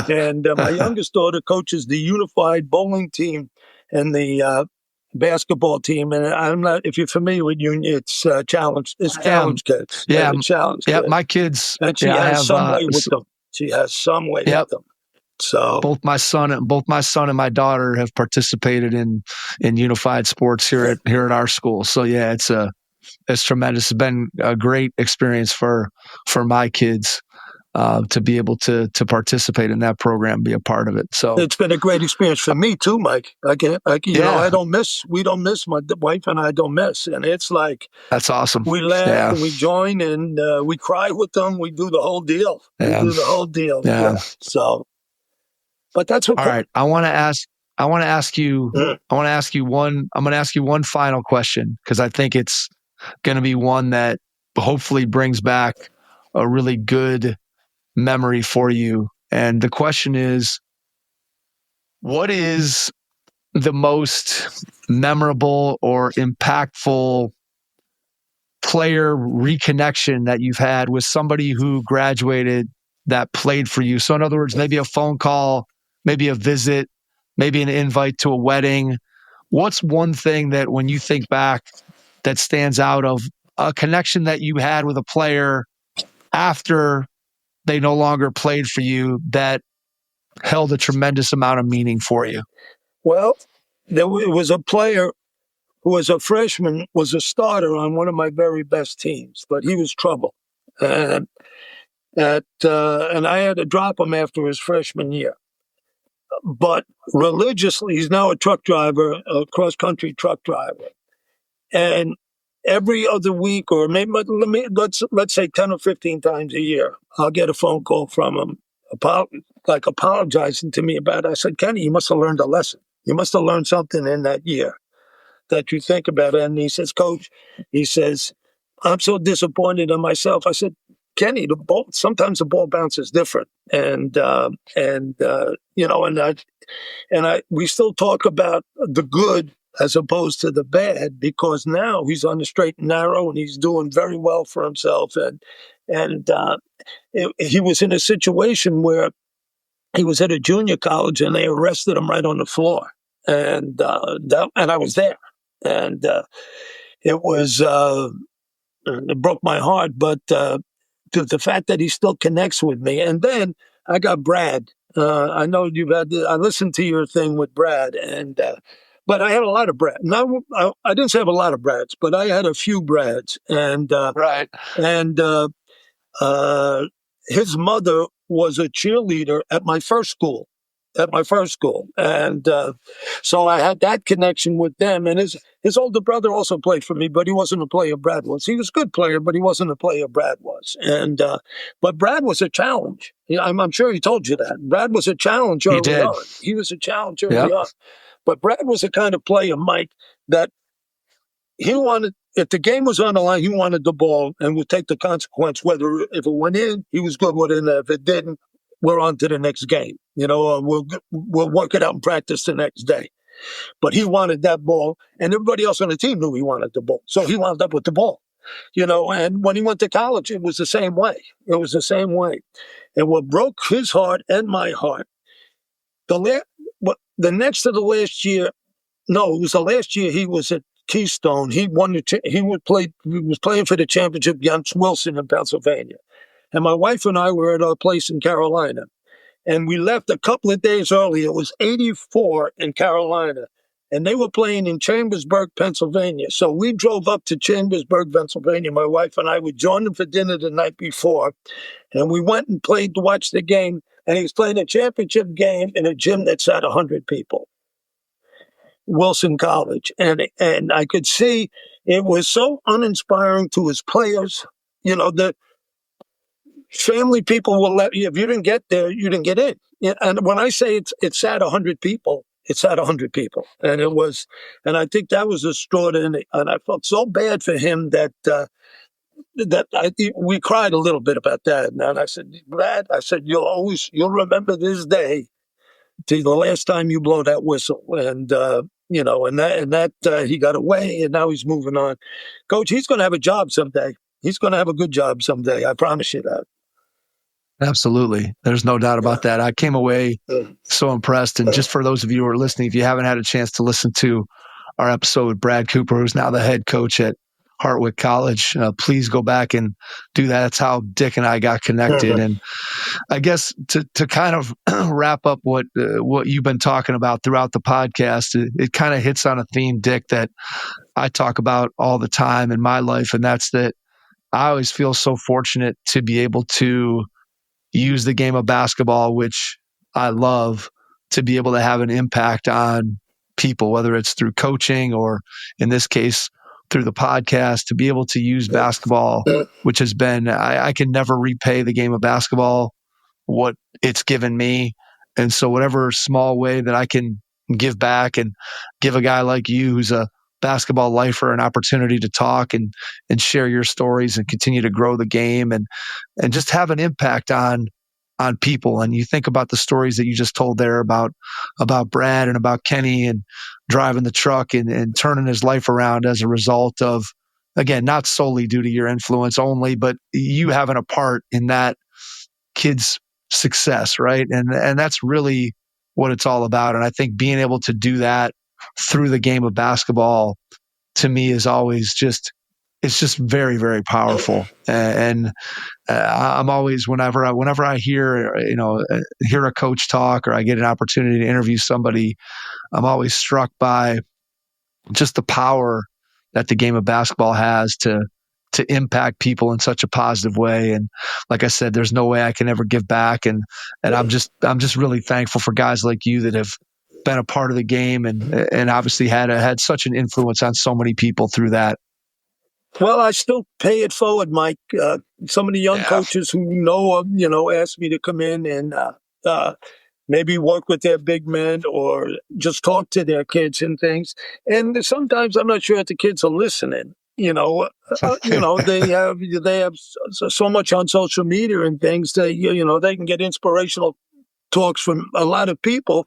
And my youngest daughter coaches the unified bowling team and the basketball team. And I'm not. If you're familiar with union, it's challenge. It's challenge kids. Yeah, challenge. Yeah, kids. my kids. And she has some way with them. She has some way with them. So both my son and my daughter have participated in unified sports here at our school. So yeah, it's tremendous. It's been a great experience for my kids to be able to participate in that program, be a part of it. So it's been a great experience for me too, Mike. I don't miss. We don't miss. My wife and I don't miss, and it's like that's awesome. We laugh and we join, and we cry with them. We do the whole deal. Yeah. We do the whole deal. Yeah. So. But that's what. All right. I want to ask you one final question, because I think it's going to be one that hopefully brings back a really good memory for you. And the question is, what is the most memorable or impactful player reconnection that you've had with somebody who graduated that played for you? So in other words, maybe a phone call, maybe a visit, maybe an invite to a wedding. What's one thing that when you think back that stands out of a connection that you had with a player after they no longer played for you that held a tremendous amount of meaning for you? Well, it was a player who was a freshman, was a starter on one of my very best teams, but he was trouble. And I had to drop him after his freshman year. But religiously, he's now a truck driver, a cross-country truck driver. And every other week, or maybe let's say 10 or 15 times a year, I'll get a phone call from him, apologizing to me about it. I said, Kenny, you must have learned a lesson. You must have learned something in that year that you think about it. And he says, Coach, I'm so disappointed in myself. I said, Kenny, sometimes the ball bounces different, we still talk about the good as opposed to the bad, because now he's on the straight and narrow and he's doing very well for himself. He was in a situation where he was at a junior college and they arrested him right on the floor, and I was there, and it broke my heart, but the fact that he still connects with me. And then I got Brad. I know I listened to your thing with Brad, but I had a lot of Brad. Now, I didn't say I have a lot of Brads, but I had a few Brads. Right. And his mother was a cheerleader at my first school. And so I had that connection with them. And his older brother also played for me, but he wasn't a player Brad was. He was a good player, but he wasn't a player Brad was. And but Brad was a challenge. I'm sure he told you that. Brad was a challenge early on. He was a challenge early on. But Brad was the kind of player, Mike, that he wanted, if the game was on the line, he wanted the ball and would take the consequence. Whether if it went in, he was good with it. And if it didn't, we're on to the next game. We'll work it out in practice the next day. But he wanted that ball, and everybody else on the team knew he wanted the ball. So he wound up with the ball. And when he went to college, it was the same way. And what broke his heart and my heart, the next to the last year, no, it was the last year he was at Keystone. He was playing for the championship against Wilson in Pennsylvania. And my wife and I were at our place in Carolina. And we left a couple of days early. It was 84 in Carolina. And they were playing in Chambersburg, Pennsylvania. So we drove up to Chambersburg, Pennsylvania. My wife and I would join them for dinner the night before. And we went and played to watch the game. And he was playing a championship game in a gym that sat 100 people. Wilson College. And I could see it was so uninspiring to his players. The family people will let you, if you didn't get there, you didn't get in. And when I say it sat 100 people, it sat 100 people. And I think that was a straw. And I felt so bad for him that we cried a little bit about that. And I said, Brad, you'll remember this day to the last time you blow that whistle. And, he got away and now he's moving on. Coach, he's going to have a job someday. He's going to have a good job someday. I promise you that. Absolutely. There's no doubt about that. I came away so impressed. And just for those of you who are listening, if you haven't had a chance to listen to our episode with Brad Cooper, who's now the head coach at Hartwick College, please go back and do that. That's how Dick and I got connected. And I guess to kind of wrap up what you've been talking about throughout the podcast, it kind of hits on a theme, Dick, that I talk about all the time in my life. And that's that I always feel so fortunate to be able to use the game of basketball, which I love, to be able to have an impact on people, whether it's through coaching or in this case, through the podcast, to be able to use basketball, which has been, I can never repay the game of basketball, what it's given me. And so whatever small way that I can give back and give a guy like you, who's a basketball lifer, an opportunity to talk and share your stories and continue to grow the game and just have an impact on people. And you think about the stories that you just told there about Brad and about Kenny and driving the truck and turning his life around as a result of, again, not solely due to your influence only, but you having a part in that kid's success, right? And that's really what it's all about. And I think being able to do that through the game of basketball, to me, is always it's just very, very powerful. And I'm always, whenever I hear a coach talk or I get an opportunity to interview somebody, I'm always struck by just the power that the game of basketball has to impact people in such a positive way. And like I said, there's no way I can ever give back. And I'm just really thankful for guys like you that have been a part of the game and obviously had such an influence on so many people through that. Well, I still pay it forward, Mike. Some of the young coaches who ask me to come in and maybe work with their big men or just talk to their kids and things. And sometimes I'm not sure if the kids are listening. They have so much on social media and things that they can get inspirational talks from a lot of people,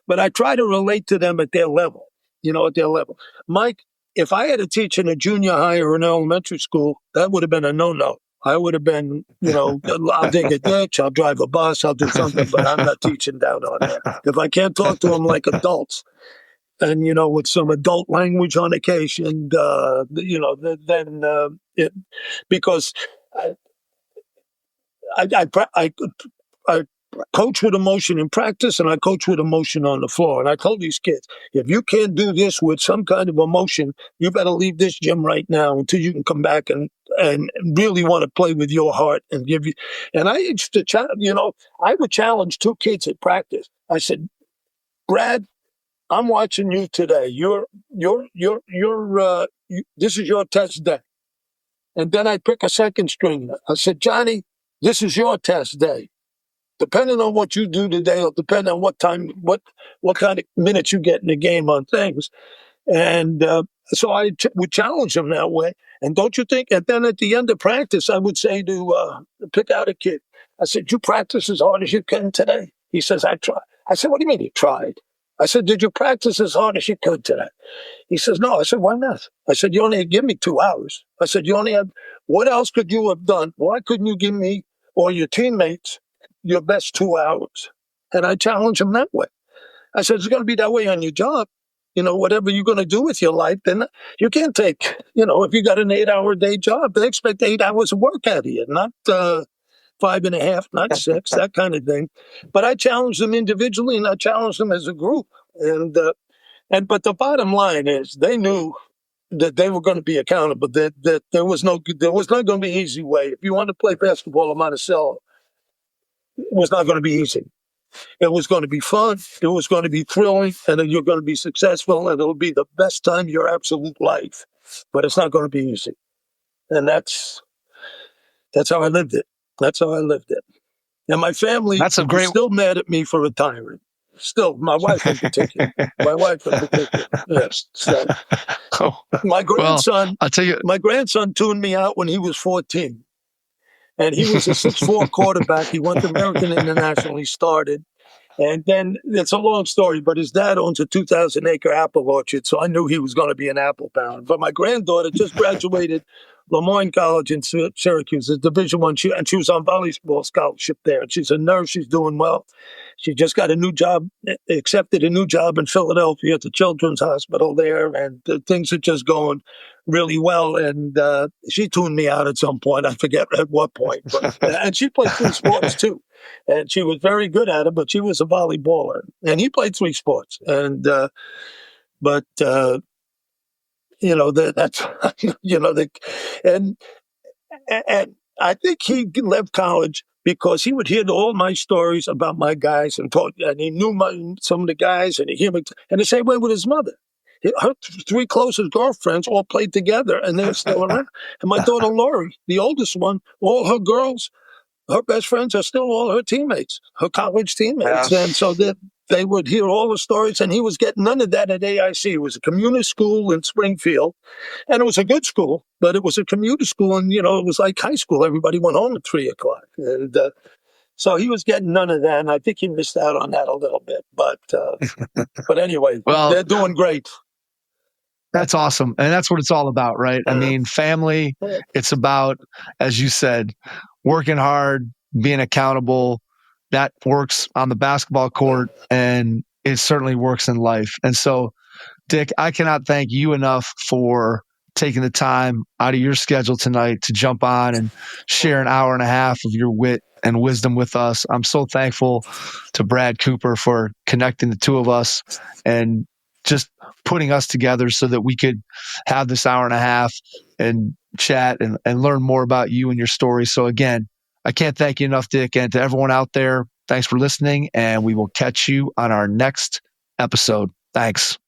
but I try to relate to them at their level. Mike, if I had to teach in a junior high or an elementary school, that would have been a no-no. I would have been, I'll dig a ditch, I'll drive a bus, I'll do something, but I'm not teaching down on there. If I can't talk to them like adults, and with some adult language on occasion. Because I coach with emotion in practice, and I coach with emotion on the floor. And I told these kids, if you can't do this with some kind of emotion, you better leave this gym right now until you can come back and really want to play with your heart and give you. And I used to, I would challenge two kids at practice. I said, Brad, I'm watching you today. This is your test day. And then I'd pick a second stringer. I said, Johnny, this is your test day. Depending on what you do today, it'll depend on what kind of minutes you get in the game on things. And so I would challenge them that way. And don't you think? And then at the end of practice, I would say to pick out a kid. I said, you practice as hard as you can today? He says, I tried. I said, what do you mean you tried? I said, did you practice as hard as you could today? He says, no. I said, why not? I said, you only give me 2 hours. I said, you only have, what else could you have done? Why couldn't you give me or your teammates your best 2 hours? And I challenge him that way. I said, it's going to be that way on your job. Whatever you're going to do with your life, then you can't take, if you got an 8-hour day job, they expect 8 hours of work out of you, not 5.5, not 6, that kind of thing. But I challenge them individually, and I challenge them as a group. But the bottom line is they knew that they were going to be accountable, that there was not going to be an easy way. If you want to play basketball in Monticello, it was not going to be easy. It was going to be fun. It was going to be thrilling, and then you're going to be successful, and it'll be the best time of your absolute life. But it's not going to be easy. And that's how I lived it. That's how I lived it. And my family is still mad at me for retiring. Still, my wife in particular. Yes. So, my grandson, I'll tell you, my grandson tuned me out when he was 14. And he was a 6'4" quarterback. He went to American International. He started. And then it's a long story, but his dad owns a 2,000-acre apple orchard, so I knew he was going to be an apple parent. But my granddaughter just graduated Lemoyne College in Syracuse, a Division I, and she was on volleyball scholarship there. And she's a nurse. She's doing well. She just got accepted a new job in Philadelphia at the Children's Hospital there, and things are just going really well. And she tuned me out at some point. I forget at what point. But, and she played 3 sports too. And she was very good at it, but she was a volleyballer. And he played 3 sports. And and I think he left college because he would hear all my stories about my guys and he knew some of the guys, and he hear me, and the same way with his mother. Her 3 closest girlfriends all played together, and they're still around. And my daughter Lori, the oldest one, all her girls, her best friends are still all her teammates, her college teammates. Yeah. And so they would hear all the stories, and he was getting none of that at AIC. It was a community school in Springfield, and it was a good school, but it was a community school, and, it was like high school. Everybody went home at 3:00. And so he was getting none of that, and I think he missed out on that a little bit. But anyway, well, they're doing great. That's awesome. And that's what it's all about, right? I mean, family, it's about, as you said, working hard, being accountable. That works on the basketball court, and it certainly works in life. And so, Dick, I cannot thank you enough for taking the time out of your schedule tonight to jump on and share an hour and a half of your wit and wisdom with us. I'm so thankful to Brad Cooper for connecting the two of us and just putting us together so that we could have this hour and a half and chat and learn more about you and your story. So again, I can't thank you enough, Dick. And to everyone out there, thanks for listening, and we will catch you on our next episode. Thanks.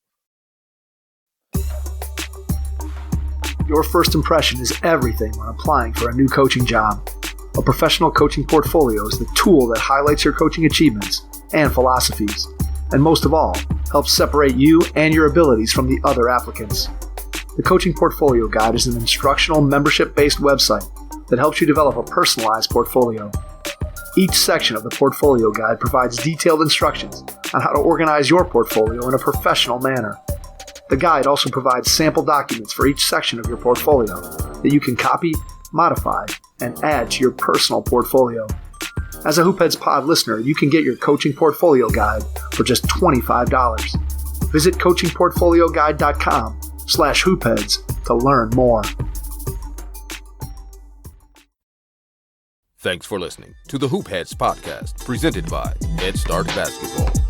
Your first impression is everything when applying for a new coaching job. A professional coaching portfolio is the tool that highlights your coaching achievements and philosophies, and most of all, helps separate you and your abilities from the other applicants. The Coaching Portfolio Guide is an instructional, membership-based website that helps you develop a personalized portfolio. Each section of the Portfolio Guide provides detailed instructions on how to organize your portfolio in a professional manner. The guide also provides sample documents for each section of your portfolio that you can copy, modify, and add to your personal portfolio. As a Hoopheads Pod listener, you can get your Coaching Portfolio Guide for just $25. Visit coachingportfolioguide.com/hoopheads to learn more. Thanks for listening to the Hoop Heads podcast, presented by Head Start Basketball.